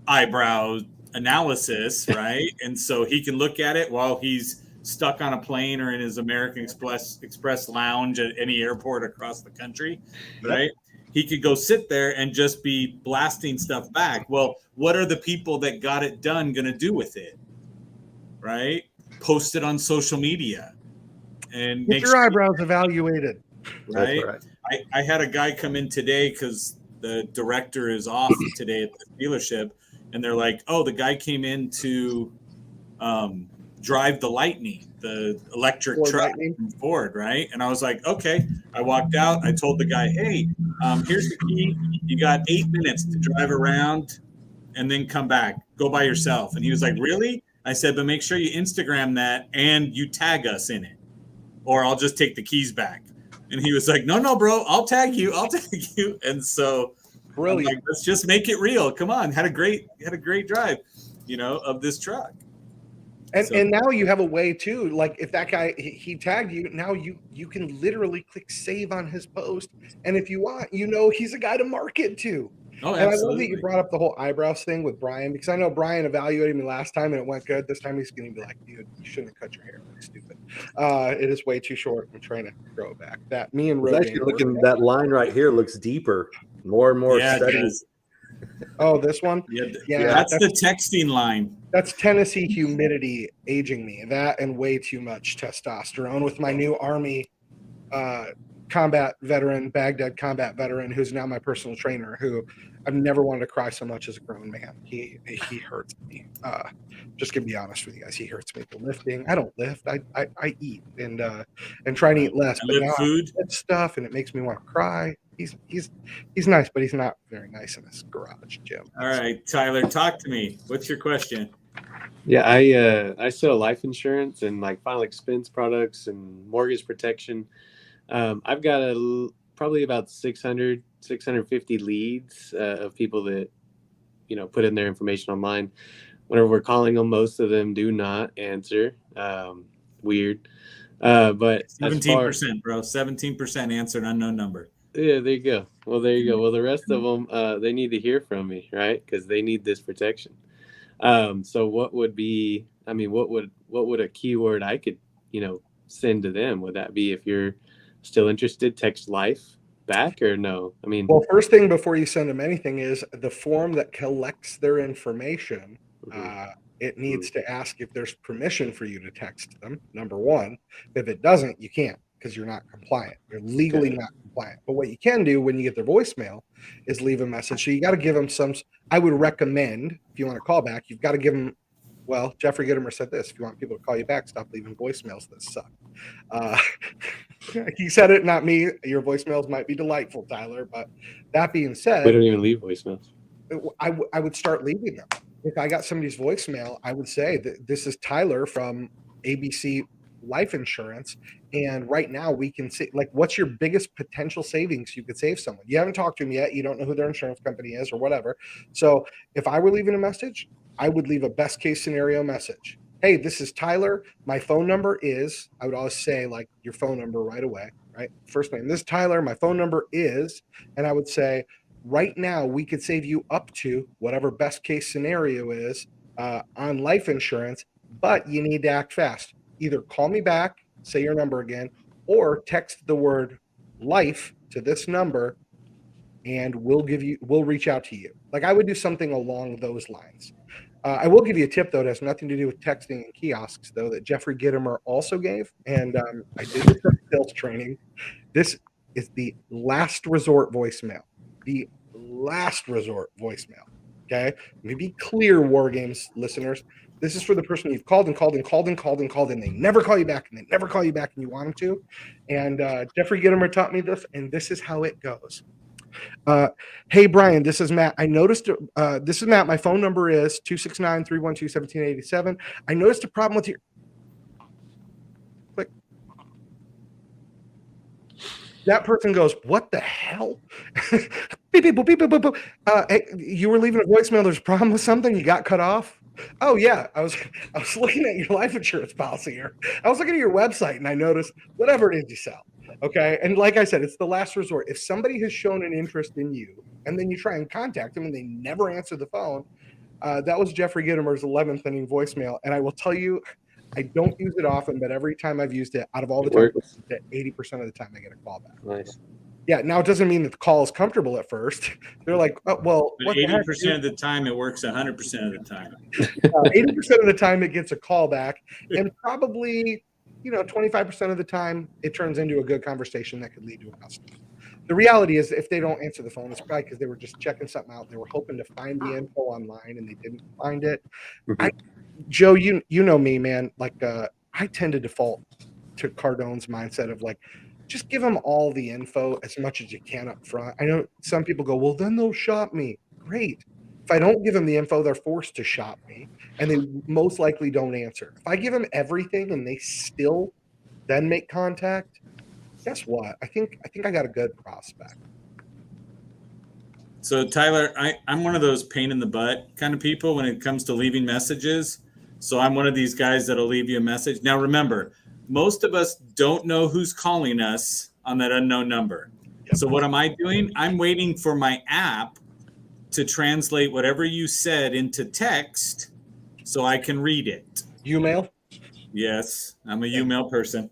Speaker 3: eyebrow analysis, right? And so he can look at it while he's stuck on a plane or in his American Express lounge at any airport across the country, right? He could go sit there and just be blasting stuff back. Well, what are the people that got it done going to do with it, right? Post it on social media and
Speaker 5: get your eyebrows evaluated,
Speaker 3: right? I had a guy come in today because the director is off today at the dealership. And they're like, oh, the guy came in to drive the Lightning, the electric truck from Ford, right? And I was like, okay. I walked out. I told the guy, hey, here's the key. You got 8 minutes to drive around and then come back. Go by yourself. And he was like, really? I said, but make sure you Instagram that and you tag us in it, or I'll just take the keys back. And he was like, no, bro, I'll tag you. And so brilliant. Like, let's just make it real. Come on. Had a great drive, of this truck.
Speaker 5: And now you have a way too. Like if that guy, he tagged you, now you can literally click save on his post. And if you want, he's a guy to market to. Oh, and absolutely. I love that you brought up the whole eyebrows thing with Brian, because I know Brian evaluated me last time and it went good. This time he's going to be like, dude, you shouldn't have cut your hair. That's stupid. It is way too short. I'm trying to grow it back. That me and Rogan.
Speaker 6: Actually looking, that line right here looks deeper. More and more studies.
Speaker 5: Oh, this one?
Speaker 3: Yeah, that's the texting line.
Speaker 5: That's Tennessee humidity aging me. That and way too much testosterone with my new Army combat veteran, Baghdad combat veteran, who's now my personal trainer, who I've never wanted to cry so much as a grown man. He hurts me. Just gonna be honest with you guys. He hurts me. The lifting. I don't lift. I eat and try and eat less. But now
Speaker 3: food
Speaker 5: I eat stuff, and it makes me want to cry. He's nice, but he's not very nice in his garage gym.
Speaker 3: All right, Tyler, talk to me. What's your question?
Speaker 6: Yeah, I sell life insurance and like final expense products and mortgage protection. I've got probably about 650 leads of people that, put in their information online. Whenever we're calling them, most of them do not answer. Weird. But
Speaker 3: 17%, bro. 17% answered unknown number.
Speaker 6: Yeah, there you go. Well, there you go. Well, the rest of them, they need to hear from me, right? Because they need this protection. So what would be, what would a keyword I could, send to them? Would that be, if you're still interested, text life back or no? I mean,
Speaker 5: Well, first thing before you send them anything is the form that collects their information. It needs to ask if there's permission for you to text them, number one. If it doesn't, you can't because you're not compliant. You're legally not compliant. But what you can do when you get their voicemail is leave a message. So you got to give them some, I would recommend, if you want to call back, you've got to give them, well, Jeffrey Gittimer said this, if you want people to call you back, stop leaving voicemails that suck. He said it, not me. Your voicemails might be delightful, Tyler. But that being said,
Speaker 6: we don't even leave voicemails.
Speaker 5: I would start leaving them. If I got somebody's voicemail, I would say that this is Tyler from ABC Life Insurance. And right now we can see, like, what's your biggest potential savings you could save someone? You haven't talked to them yet. You don't know who their insurance company is or whatever. So if I were leaving a message, I would leave a best case scenario message. Hey, this is Tyler. My phone number is, I would always say like your phone number right away, right? First name, this is Tyler. My phone number is, and I would say, right now we could save you up to whatever best case scenario is on life insurance, but you need to act fast. Either call me back, say your number again, or text the word life to this number and we'll reach out to you. Like I would do something along those lines. I will give you a tip, though. It has nothing to do with texting and kiosks, though, that Jeffrey Gittimer also gave. And I did this sales training. This is the last resort voicemail. The last resort voicemail. Okay? Let me be clear, War Games listeners. This is for the person you've called and called and called and called and called, and they never call you back, and they never call you back, and you want them to. And Jeffrey Gittimer taught me this, and this is how it goes. Hey, Brian, this is Matt. I noticed, this is Matt. My phone number is 269-312-1787. I noticed a problem with your, click. That person goes, what the hell? Beep, beep, boop, beep, boop, boop. Hey, you were leaving a voicemail. There's a problem with something. You got cut off. Oh yeah, I was looking at your life insurance policy here. I was looking at your website and I noticed whatever it is you sell. Okay. And like I said, it's the last resort. If somebody has shown an interest in you and then you try and contact them and they never answer the phone, that was Jeffrey Gittimer's 11th inning voicemail. And I will tell you, I don't use it often, but every time I've used it, out of all the time, 80% of the time I get a call back.
Speaker 6: Nice.
Speaker 5: Yeah. Now it doesn't mean that the call is comfortable at first. They're like, oh, well,
Speaker 3: but 80% of the time it works 100% of the time.
Speaker 5: 80% of the time it gets a call back, and probably 25% of the time it turns into a good conversation that could lead to a customer. The reality is, if they don't answer the phone, it's probably because they were just checking something out. They were hoping to find the info online and they didn't find it. Joe, you know me, man. Like I tend to default to Cardone's mindset of like, just give them all the info as much as you can up front. I know some people go, well, then they'll shop me. Great. If I don't give them the info, they're forced to shop me, and they most likely don't answer. If I give them everything and they still then make contact, guess what? I think I got a good prospect.
Speaker 3: So Tyler, I'm one of those pain in the butt kind of people when it comes to leaving messages. So I'm one of these guys that'll leave you a message. Now remember, most of us don't know who's calling us on that unknown number. Yep. So what am I doing? I'm waiting for my app to translate whatever you said into text so I can read it.
Speaker 5: Umail?
Speaker 3: Yes, I'm a Umail person,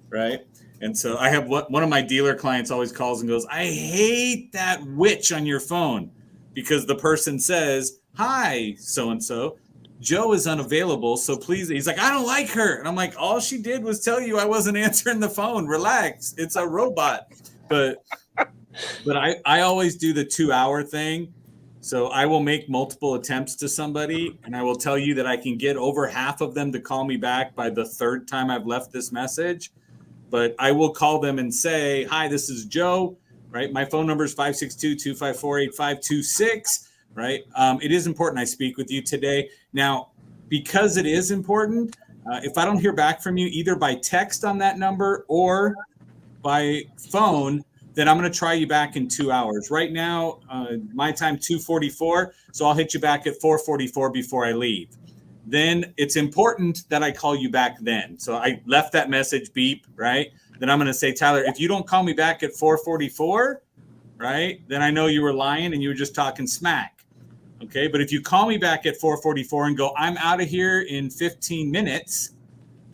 Speaker 3: right? And so I have one of my dealer clients always calls and goes, I hate that witch on your phone, because the person says, hi, so-and-so. Joe is unavailable, so please. He's like, I don't like her. And I'm like, all she did was tell you I wasn't answering the phone. Relax. It's a robot. But I always do the 2-hour thing. So I will make multiple attempts to somebody, and I will tell you that I can get over half of them to call me back by the third time I've left this message. But I will call them and say, hi, this is Joe, right? My phone number is 562-254-8526. Right. It is important I speak with you today. Now, because it is important, if I don't hear back from you either by text on that number or by phone, then I'm going to try you back in 2 hours. Right now, my time 2:44, so I'll hit you back at 4:44 before I leave. Then it's important that I call you back then. So I left that message beep, right? Then I'm going to say, Tyler, if you don't call me back at 4:44, right, then I know you were lying and you were just talking smack. Okay, but if you call me back at 4:44 and go, I'm out of here in 15 minutes,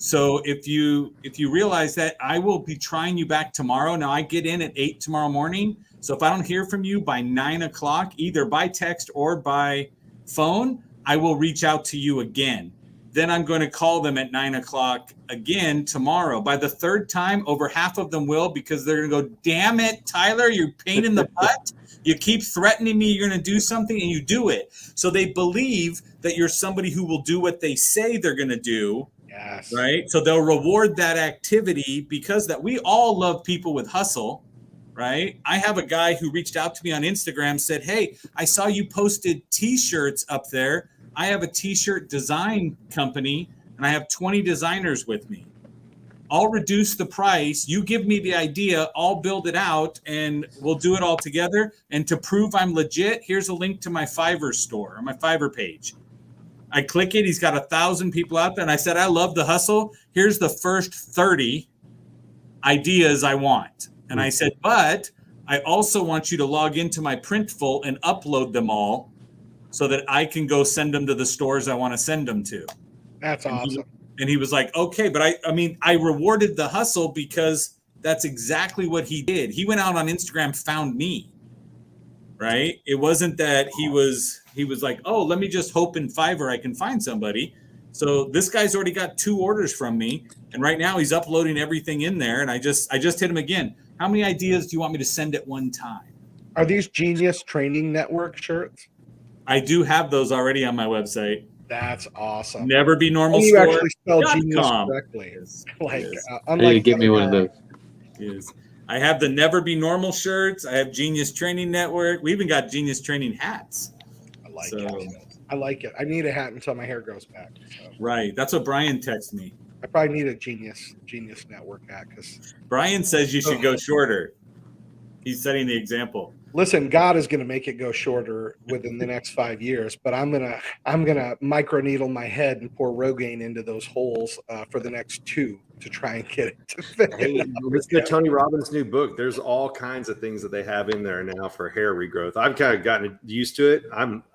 Speaker 3: So if you realize that, I will be trying you back tomorrow. Now I get in at 8 tomorrow morning. So if I don't hear from you by 9 o'clock, either by text or by phone, I will reach out to you again. Then I'm going to call them at 9 o'clock again tomorrow. By the third time, over half of them will, because they're going to go, damn it, Tyler, you're pain in the butt. You keep threatening me you're going to do something, and you do it. So they believe that you're somebody who will do what they say they're going to do.
Speaker 5: Yes.
Speaker 3: Right. So they'll reward that activity, because that we all love people with hustle. Right. I have a guy who reached out to me on Instagram, said, hey, I saw you posted T-shirts up there. I have a T-shirt design company and I have 20 designers with me. I'll reduce the price. You give me the idea. I'll build it out and we'll do it all together. And to prove I'm legit, here's a link to my Fiverr store or my Fiverr page. I click it. He's got 1,000 people out there. And I said, I love the hustle. Here's the first 30 ideas I want. And I said, but I also want you to log into my Printful and upload them all so that I can go send them to the stores I want to send them to.
Speaker 5: That's awesome.
Speaker 3: And he was like, okay, but I rewarded the hustle because that's exactly what he did. He went out on Instagram, found me, right? It wasn't that he was like, oh, let me just hope in Fiverr I can find somebody. So this guy's already got 2 orders from me. And right now he's uploading everything in there. And I just hit him again. How many ideas do you want me to send at one time?
Speaker 5: Are these Genius Training Network shirts?
Speaker 3: I do have those already on my website.
Speaker 5: That's awesome.
Speaker 3: Never Be Normal
Speaker 5: You
Speaker 3: Store.
Speaker 5: actually spell Genius correctly. Like,
Speaker 6: Hey, get me one of those.
Speaker 3: Is I have the Never Be Normal shirts. I have Genius Training Network. We even got Genius Training hats.
Speaker 5: I like it. I like it. I need a hat until my hair grows back. So.
Speaker 3: Right. That's what Brian texted me.
Speaker 5: I probably need a Genius Network hat because
Speaker 3: Brian says you should go shorter. He's setting the example.
Speaker 5: Listen, God is going to make it go shorter within the next 5 years, but I'm gonna microneedle my head and pour Rogaine into those holes for the next 2 to try and get it to fit.
Speaker 7: Hey, listen to Tony Robbins' new book. There's all kinds of things that they have in there now for hair regrowth. I've kind of gotten used to it.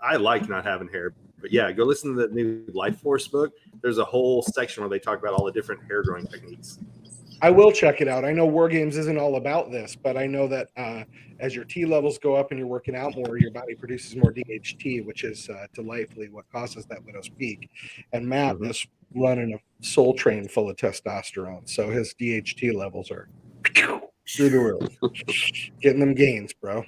Speaker 7: I like not having hair, but yeah, go listen to the new Life Force book. There's a whole section where they talk about all the different hair growing techniques.
Speaker 5: I will check it out. I know War Games isn't all about this, but I know that as your T levels go up and you're working out more, your body produces more DHT, which is delightfly what causes that widow's peak. And Matt is running a Soul Train full of testosterone, so his DHT levels are through the roof. Getting them gains, bro.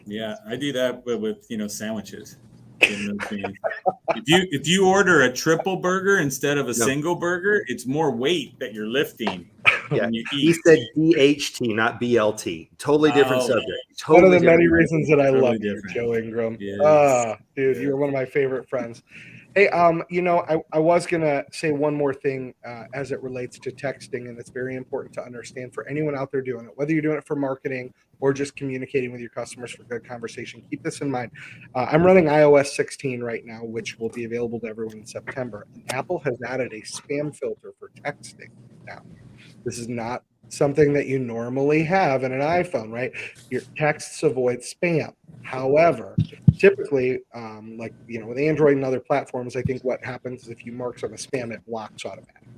Speaker 3: Yeah, I do that with sandwiches. If you order a triple burger instead of a single burger, it's more weight that you're lifting.
Speaker 7: Yeah,
Speaker 3: when you eat.
Speaker 7: he said DHT, not BLT. Totally different subject.
Speaker 5: One
Speaker 7: Totally
Speaker 5: of the many
Speaker 7: different.
Speaker 5: reasons that I
Speaker 3: Totally
Speaker 5: love you,
Speaker 3: different.
Speaker 5: Joe Ingram.
Speaker 3: Yes.
Speaker 5: Dude, you're one of my favorite friends. Hey, I was gonna say one more thing as it relates to texting, and it's very important to understand for anyone out there doing it, whether you're doing it for marketing or just communicating with your customers for good conversation. Keep this in mind. I'm running iOS 16 right now, which will be available to everyone in September. And Apple has added a spam filter for texting now. This is not something that you normally have in an iPhone, right? Your texts avoid spam. However, typically, with Android and other platforms, I think what happens is if you mark some spam, it blocks automatically.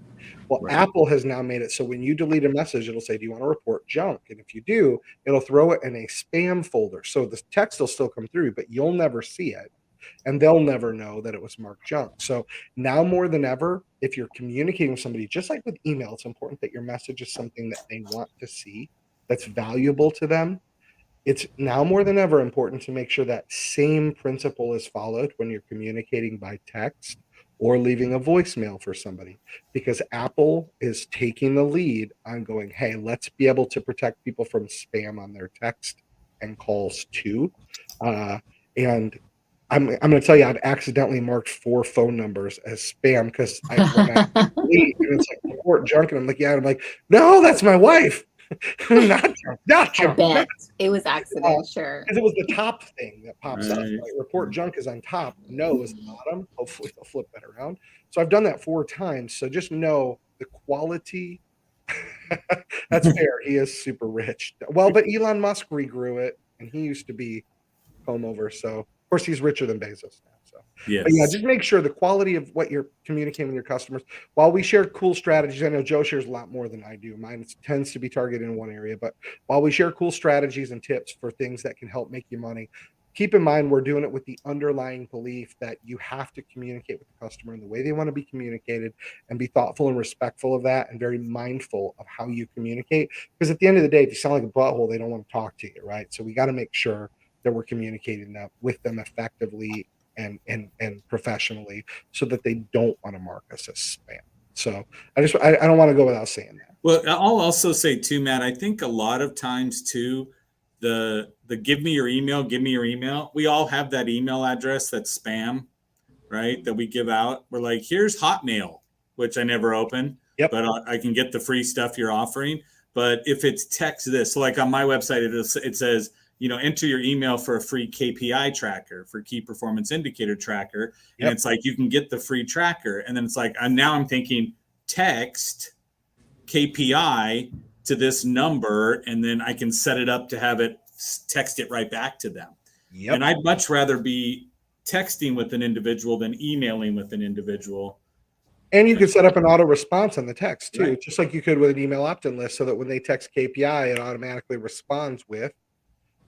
Speaker 5: Well, right. Apple has now made it so when you delete a message, it'll say, do you want to report junk? And if you do, it'll throw it in a spam folder. So the text will still come through, but you'll never see it. And they'll never know that it was marked junk. So now more than ever, if you're communicating with somebody, just like with email, it's important that your message is something that they want to see, that's valuable to them. It's now more than ever important to make sure that same principle is followed when you're communicating by text or leaving a voicemail for somebody, because Apple is taking the lead on going, hey, let's be able to protect people from spam on their text and calls too. And I'm going to tell you, I've accidentally marked 4 phone numbers as spam because I delete and it's like report junk, and I'm like, yeah, and I'm like, no, that's my wife. not junk.
Speaker 4: I bet it was accident, sure.
Speaker 5: Because it was the top thing that pops up. Like, report junk is on top, no is the bottom. Hopefully they'll flip that around. So I've done that 4 times. So just know the quality. That's fair. He is super rich. Well, but Elon Musk regrew it, and he used to be home over. So of course he's richer than Bezos now. So
Speaker 3: Yes.
Speaker 5: But yeah, just make sure the quality of what you're communicating with your customers. While we share cool strategies, I know Joe shares a lot more than I do. Mine tends to be targeted in one area, but while we share cool strategies and tips for things that can help make you money, keep in mind we're doing it with the underlying belief that you have to communicate with the customer in the way they want to be communicated, and be thoughtful and respectful of that, and very mindful of how you communicate. Because at the end of the day, if you sound like a butthole, they don't want to talk to you, right? So we got to make sure that we're communicating that with them effectively and professionally, so that they don't want to mark us as spam. So I don't want to go without saying that.
Speaker 3: Well, I'll also say too, Matt, I think a lot of times too, the give me your email. We all have that email address that's spam, right? That we give out. We're like, here's Hotmail, which I never open,
Speaker 5: Yep.
Speaker 3: but I can get the free stuff you're offering. But if it's text this, so like on my website, it says, enter your email for a free KPI tracker, for key performance indicator tracker. And
Speaker 5: Yep.
Speaker 3: it's like, you can get the free tracker. And then it's like, I'm thinking text KPI to this number, and then I can set it up to have it text it right back to them.
Speaker 5: Yep.
Speaker 3: And I'd much rather be texting with an individual than emailing with an individual.
Speaker 5: And you can set up an auto response on the text too,
Speaker 3: Right.
Speaker 5: just like you could with an email opt-in list, so that when they text KPI, it automatically responds with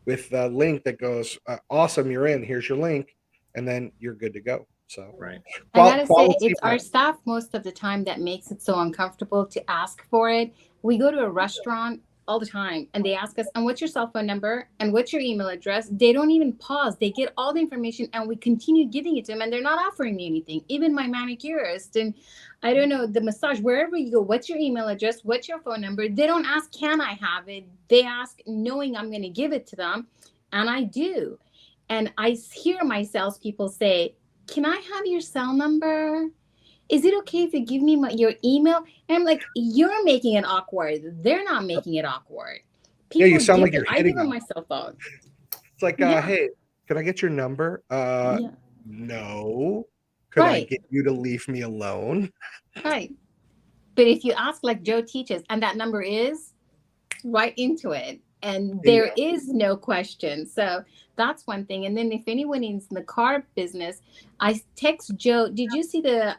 Speaker 5: the link that goes, awesome, you're in, here's your link, and then you're good to go. So
Speaker 3: Right.
Speaker 4: I gotta say, it's our staff most of the time that makes it so uncomfortable to ask for it. We go to a restaurant all the time and they ask us, and what's your cell phone number and what's your email address? They don't even pause. They get all the information and we continue giving it to them, and they're not offering me anything. Even my manicurist and I don't know, the massage, wherever you go, what's your email address? What's your phone number? They don't ask, can I have it? They ask knowing I'm going to give it to them. And I do. And I hear my salespeople say, can I have your cell number? Is it okay if you give me your email? And I'm like, you're making it awkward. They're not making it awkward.
Speaker 5: Yeah, you sound like you're
Speaker 4: I
Speaker 5: hitting
Speaker 4: give them
Speaker 5: them.
Speaker 4: my cell phone.
Speaker 5: It's like,
Speaker 4: Yeah.
Speaker 5: hey, can I get your number?
Speaker 4: Yeah.
Speaker 5: No. Could I
Speaker 4: Right.
Speaker 5: get you to leave me alone?
Speaker 4: Right. But if you ask like Joe teaches, and that number is right into it, and there is no question. So that's one thing. And then if anyone is in the car business, I text Joe. Did you see the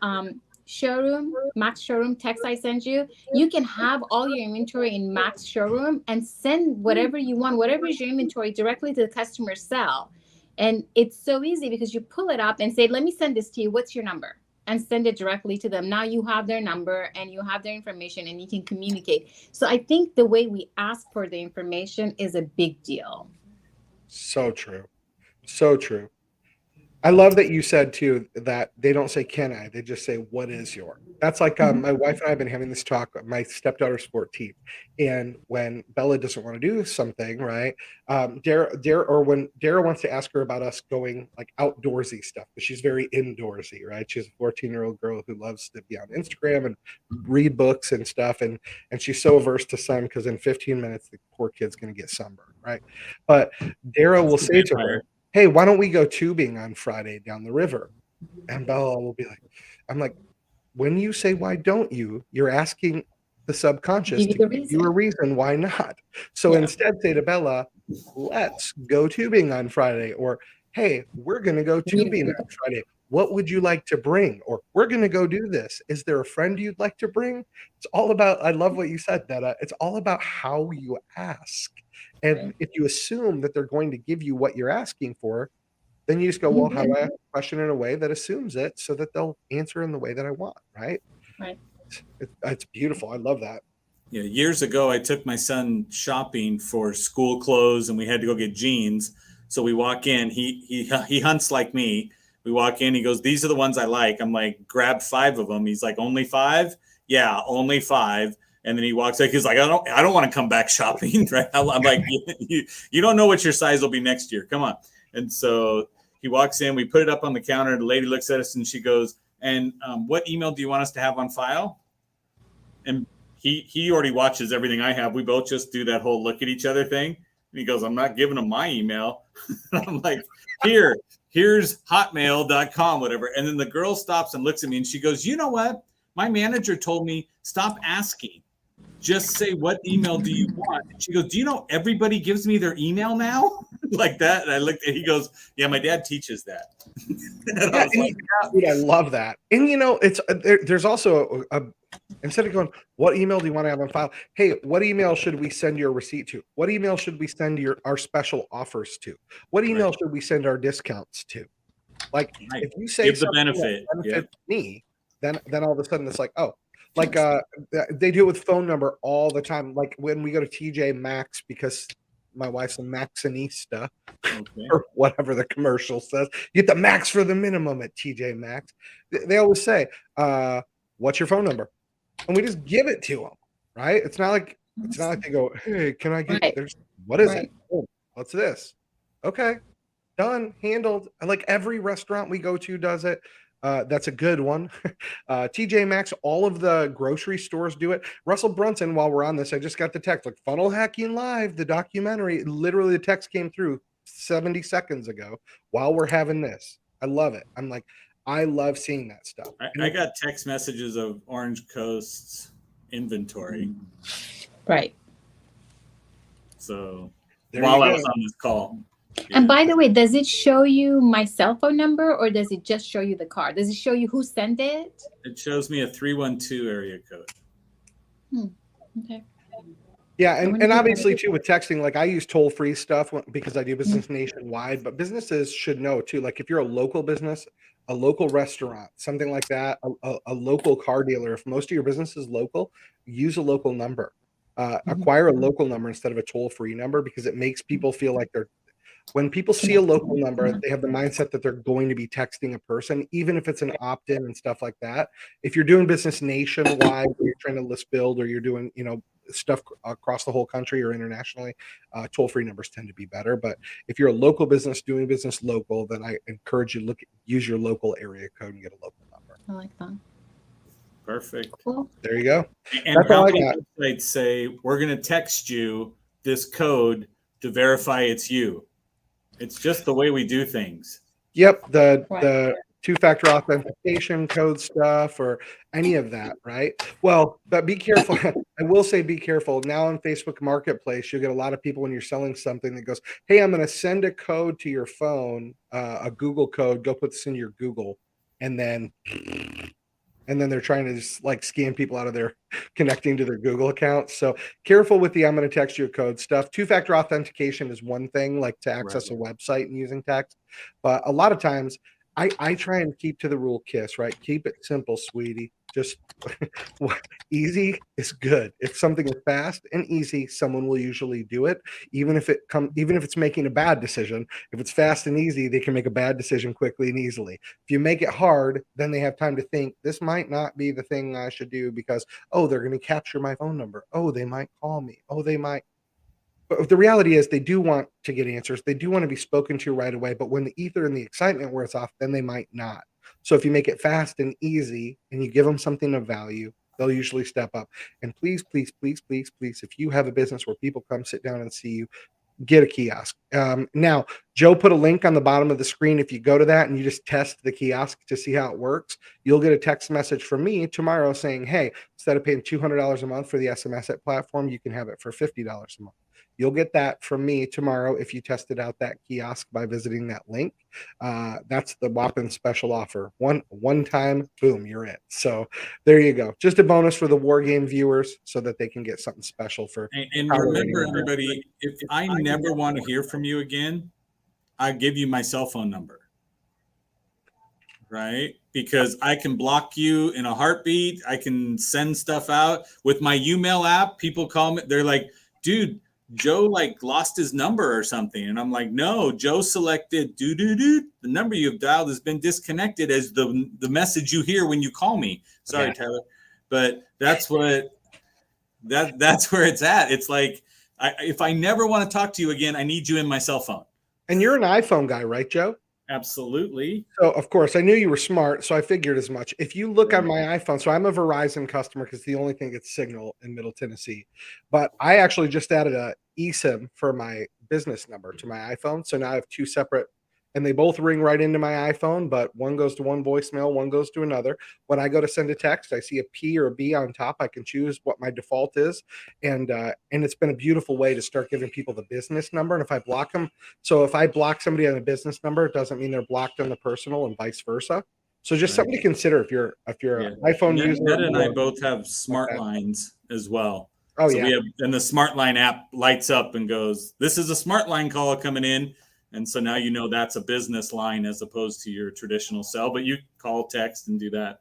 Speaker 4: showroom, Max showroom text I sent you? You can have all your inventory in Max showroom and send whatever you want, whatever is your inventory, directly to the customer's cell. And it's so easy because you pull it up and say, let me send this to you. What's your number? And send it directly to them. Now you have their number and you have their information and you can communicate. So I think the way we ask for the information is a big deal.
Speaker 5: So true. So true. I love that you said too that they don't say can I, they just say what is your. That's like my wife and I have been having this talk. My stepdaughter's 14, and when Bella doesn't want to do something, right? When Dara wants to ask her about us going like outdoorsy stuff, because she's very indoorsy, right? She's a 14-year-old girl who loves to be on Instagram and read books and stuff, and she's so averse to sun because in 15 minutes the poor kid's going to get sunburned, right? But Dara will say to her, hey, why don't we go tubing on Friday down the river? And Bella will be like, I'm like, when you say, why don't you, you're asking the subconscious to give you a reason why not. So instead say to Bella, let's go tubing on Friday, or, hey, we're going to go tubing on Friday. What would you like to bring? Or we're going to go do this. Is there a friend you'd like to bring? It's all about, I love what you said, Detta. It's all about how you ask. And if you assume that they're going to give you what you're asking for, then you just go, well, how do I ask a question in a way that assumes it so that they'll answer in the way that I want, right?
Speaker 4: Right.
Speaker 5: It's beautiful. I love that.
Speaker 3: Yeah, years ago, I took my son shopping for school clothes, and we had to go get jeans. So we walk in. He hunts like me. We walk in. He goes, "These are the ones I like." I'm like, "Grab 5 of them." He's like, "Only 5?" Yeah, only 5. And then he walks like he's like, I don't want to come back shopping. Right? I'm like, you don't know what your size will be next year. Come on. And so he walks in. We put it up on the counter. The lady looks at us and she goes, "And what email do you want us to have on file?" And he already watches everything I have. We both just do that whole look at each other thing. And he goes, "I'm not giving him my email." I'm like, here's hotmail.com, whatever. And then the girl stops and looks at me and she goes, "You know what? My manager told me stop asking. just say, what email do you want? And she goes, do you know everybody gives me their email now? Like that. And I looked at, he goes, yeah, my dad teaches that. And I
Speaker 5: Yeah,
Speaker 3: was like,
Speaker 5: dude, I love that. And it's there's also instead of going, what email do you want to have on file? Hey, what email should we send your receipt to? What email should we send our special offers to? What email should we send our discounts to? Like, if you say
Speaker 3: give the
Speaker 5: something
Speaker 3: benefit,
Speaker 5: that benefits me, then all of a sudden it's like, oh, like they do it with phone number all the time. Like when we go to TJ Maxx because my wife's a Maxxinista, or whatever the commercial says. You get the max for the minimum at TJ Maxx. They always say, what's your phone number? And we just give it to them, right? It's not like they go, hey, can I get what is it? Oh, what's this? Okay, done, handled. Like every restaurant we go to does it. That's a good one. TJ Maxx, all of the grocery stores do it. Russell Brunson, while we're on this, I just got the text, like Funnel Hacking Live, the documentary. Literally, the text came through 70 seconds ago while we're having this. I love it. I'm like, I love seeing that stuff.
Speaker 3: I got text messages of Orange Coast's inventory.
Speaker 4: Right.
Speaker 3: So while I was on this call.
Speaker 4: Yeah. And by the way, does it show you my cell phone number or does it just show you the card? Does it show you who sent it?
Speaker 3: It shows me a 312 area code.
Speaker 4: Okay.
Speaker 5: Yeah, and obviously too with texting, like I use toll-free stuff because I do business nationwide, but businesses should know too. Like if you're a local business, a local restaurant, something like that, a local car dealer, if most of your business is local, use a local number. Acquire a local number instead of a toll-free number because it makes people feel like when people see a local number, they have the mindset that they're going to be texting a person, even if it's an opt-in and stuff like that. If you're doing business nationwide, or you're trying to list build, or you're doing, stuff across the whole country or internationally, toll-free numbers tend to be better. But if you're a local business doing business local, then I encourage you use your local area code and get a local number.
Speaker 4: I like that.
Speaker 3: Perfect.
Speaker 4: Cool.
Speaker 5: There you go.
Speaker 3: And how many websites say we're going to text you this code to verify it's you? It's just the way we do things.
Speaker 5: Yep. The two-factor authentication code stuff or any of that, right? Well, but be careful. I will say be careful. Now on Facebook Marketplace, you'll get a lot of people when you're selling something that goes, hey, I'm going to send a code to your phone, a Google code. Go put this in your Google. And then they're trying to just like scam people out of their connecting to their Google account. So careful with the I'm going to text you a code stuff. Two-factor authentication is one thing, like to access a website and using text. But a lot of times I try and keep to the rule KISS, right? Keep it simple, sweetie. Just easy is good. If something is fast and easy, someone will usually do it. Even if it's making a bad decision, if it's fast and easy, they can make a bad decision quickly and easily. If you make it hard, then they have time to think this might not be the thing I should do because, oh, they're going to capture my phone number. Oh, they might call me. Oh, they might. But the reality is they do want to get answers. They do want to be spoken to right away. But when the ether and the excitement wears off, then they might not. So if you make it fast and easy and you give them something of value, they'll usually step up. And please, please, please, please, please, if you have a business where people come sit down and see you, get a kiosk. Now, Joe put a link on the bottom of the screen. If you go to that and you just test the kiosk to see how it works, you'll get a text message from me tomorrow saying, hey, instead of paying $200 a month for the SMS platform, you can have it for $50 a month. You'll get that from me tomorrow if you tested out that kiosk by visiting that link. That's the whopping special offer. One time, boom, you're it. So there you go. Just a bonus for the War Game viewers so that they can get something special for.
Speaker 3: And remember, everybody, if I never want to hear from you again, I give you my cell phone number. Right? Because I can block you in a heartbeat. I can send stuff out with my Umail app. People call me. They're like, dude, Joe lost his number or something. And I'm like, no, Joe selected the number you've dialed has been disconnected as the message you hear when you call me. Sorry, Tyler. But that's where it's at. It's like, if I never want to talk to you again, I need you in my cell phone.
Speaker 5: And you're an iPhone guy, right, Joe?
Speaker 3: Absolutely.
Speaker 5: So, of course, I knew you were smart, so I figured as much. If you look on my iPhone, so I'm a Verizon customer because the only thing gets signal in Middle Tennessee. But I actually just added a eSIM for my business number to my iPhone. So now I have two separate and they both ring right into my iPhone, but one goes to one voicemail, one goes to another. When I go to send a text, I see a P or a B on top. I can choose what my default is, and it's been a beautiful way to start giving people the business number. And if I block them, so if I block somebody on a business number, it doesn't mean they're blocked on the personal, and vice versa. So just something to consider if you're an iPhone user.
Speaker 3: Ned and I both have smart lines as well.
Speaker 5: Oh,
Speaker 3: so
Speaker 5: yeah.
Speaker 3: we have, and the smart line app lights up and goes, "This is a smart line call coming in." And so now you know that's a business line as opposed to your traditional cell, but you call, text, and do that.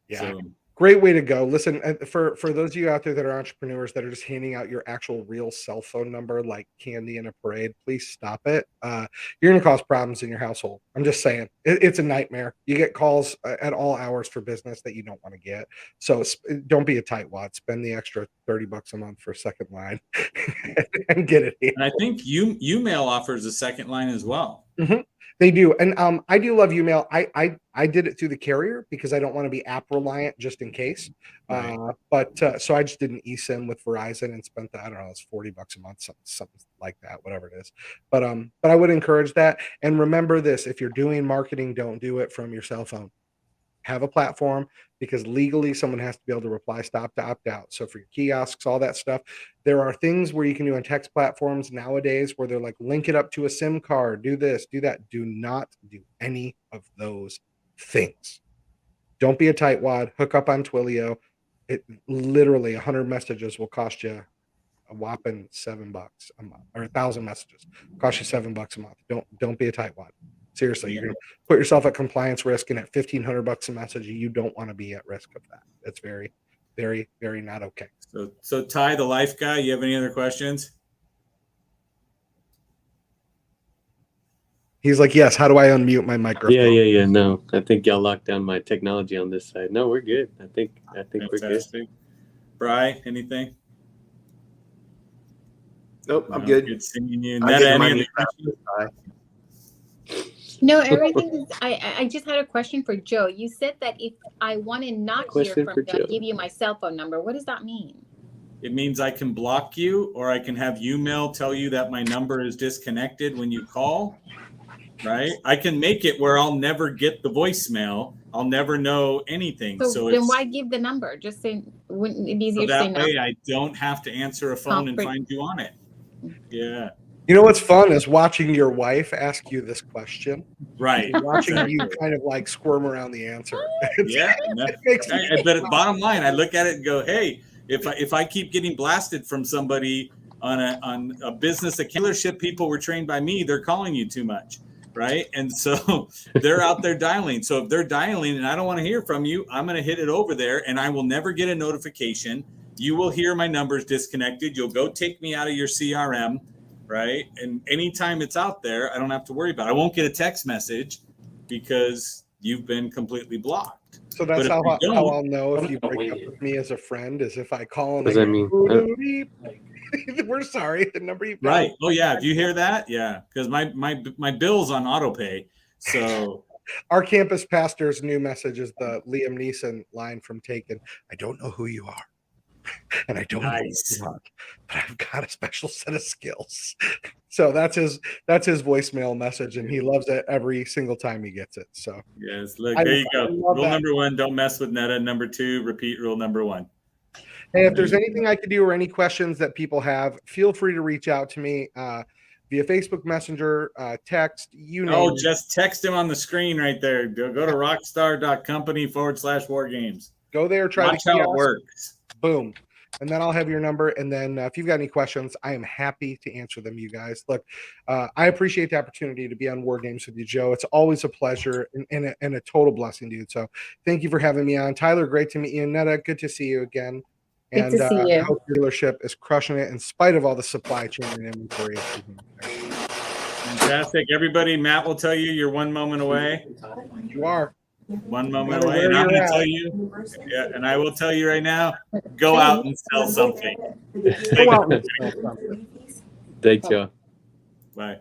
Speaker 5: Yeah.
Speaker 3: So,
Speaker 5: great way to go. Listen, for those of you out there that are entrepreneurs that are just handing out your actual real cell phone number like candy in a parade, please stop it. You're going to cause problems in your household. I'm just saying. It's a nightmare. You get calls at all hours for business that you don't want to get. So don't be a tightwad. Spend the extra $30 a month for a second line and get it in.
Speaker 3: And I think Umail offers a second line as well.
Speaker 5: Mm-hmm. They do. And I do love Umail. I did it through the carrier because I don't want to be app reliant just in case.
Speaker 3: Right.
Speaker 5: So I just did an eSIM with Verizon and spent I don't know, it's $40 a month, something like that, whatever it is. But I would encourage that. And remember this, if you're doing marketing, don't do it from your cell phone. Have a platform, because legally someone has to be able to reply stop to opt out. So for your kiosks, all that stuff, there are things where you can do on text platforms nowadays where they're like, link it up to a SIM card, do this, do that. Do not do any of those things. Don't be a tightwad. Hook up on Twilio. It literally 100 messages will cost you a whopping $7 a month, or 1,000 messages cost you $7 a month. Don't be a tightwad. Seriously, you're going to put yourself at compliance risk, and at $1,500 a message, you don't want to be at risk of that. It's very, very, very not okay.
Speaker 3: So Ty, the life guy, you have any other questions?
Speaker 5: He's like, yes. How do I unmute my microphone?
Speaker 6: Yeah. No, I think y'all locked down my technology on this side. No, we're good. I think we're good.
Speaker 3: Bri, anything?
Speaker 7: Nope, I'm good.
Speaker 3: Good seeing you.
Speaker 4: No, everything is. I just had a question for Joe. You said that if I want to not hear from you, I'll give you my cell phone number. What does that mean?
Speaker 3: It means I can block you, or I can have Umail tell you that my number is disconnected when you call. Right? I can make it where I'll never get the voicemail. I'll never know anything. So
Speaker 4: then why give the number? Just say, wouldn't it be easier to say no?
Speaker 3: That way I don't have to answer a phone and find you on it. Yeah.
Speaker 5: You know what's fun is watching your wife ask you this question.
Speaker 3: Right.
Speaker 5: Watching you kind of like squirm around the answer.
Speaker 3: Yeah. But bottom line, I look at it and go, hey, if I keep getting blasted from somebody on a business, a dealership, people were trained by me, they're calling you too much. Right. And so they're out there dialing. So if they're dialing and I don't want to hear from you, I'm going to hit it over there and I will never get a notification. You will hear my numbers disconnected. You'll go take me out of your CRM. Right. And anytime it's out there, I don't have to worry about it. I won't get a text message because you've been completely blocked.
Speaker 5: So that's how I'll know if you break up with me as a friend, is if I call and
Speaker 6: what does that mean?
Speaker 5: We're sorry, the number you
Speaker 3: right. Oh yeah, if you hear that, yeah, because my bill's on auto pay. So
Speaker 5: our campus pastor's new message is the Liam Neeson line from Taken. I don't know who you are, and I don't know what you want, but I've got a special set of skills. So that's his voicemail message, and he loves it every single time he gets it. So
Speaker 3: yes, look, there you go. Rule number 1: don't mess with Netta. Number 2: repeat rule number 1.
Speaker 5: Hey, if there's anything I could do or any questions that people have, feel free to reach out to me via Facebook Messenger, text, you know.
Speaker 3: Just text him on the screen right there. Go to rockstar.company/wargames.
Speaker 5: Go there,
Speaker 3: watch how it works.
Speaker 5: Boom. And then I'll have your number. And then if you've got any questions, I am happy to answer them, you guys. Look, I appreciate the opportunity to be on War Games with you, Joe. It's always a pleasure and a total blessing, dude. So thank you for having me on. Tyler, great to meet you. Netta, good to see you again.
Speaker 4: Good to see you.
Speaker 5: I hope your dealership is crushing it in spite of all the supply chain and inventory.
Speaker 3: Fantastic. Everybody, Matt will tell you you're 1 moment away.
Speaker 5: You are.
Speaker 3: 1 moment away. And I'm going to tell you, and I will tell you right now, go out and sell something.
Speaker 5: Go out and sell something.
Speaker 6: Thanks, y'all.
Speaker 3: Bye.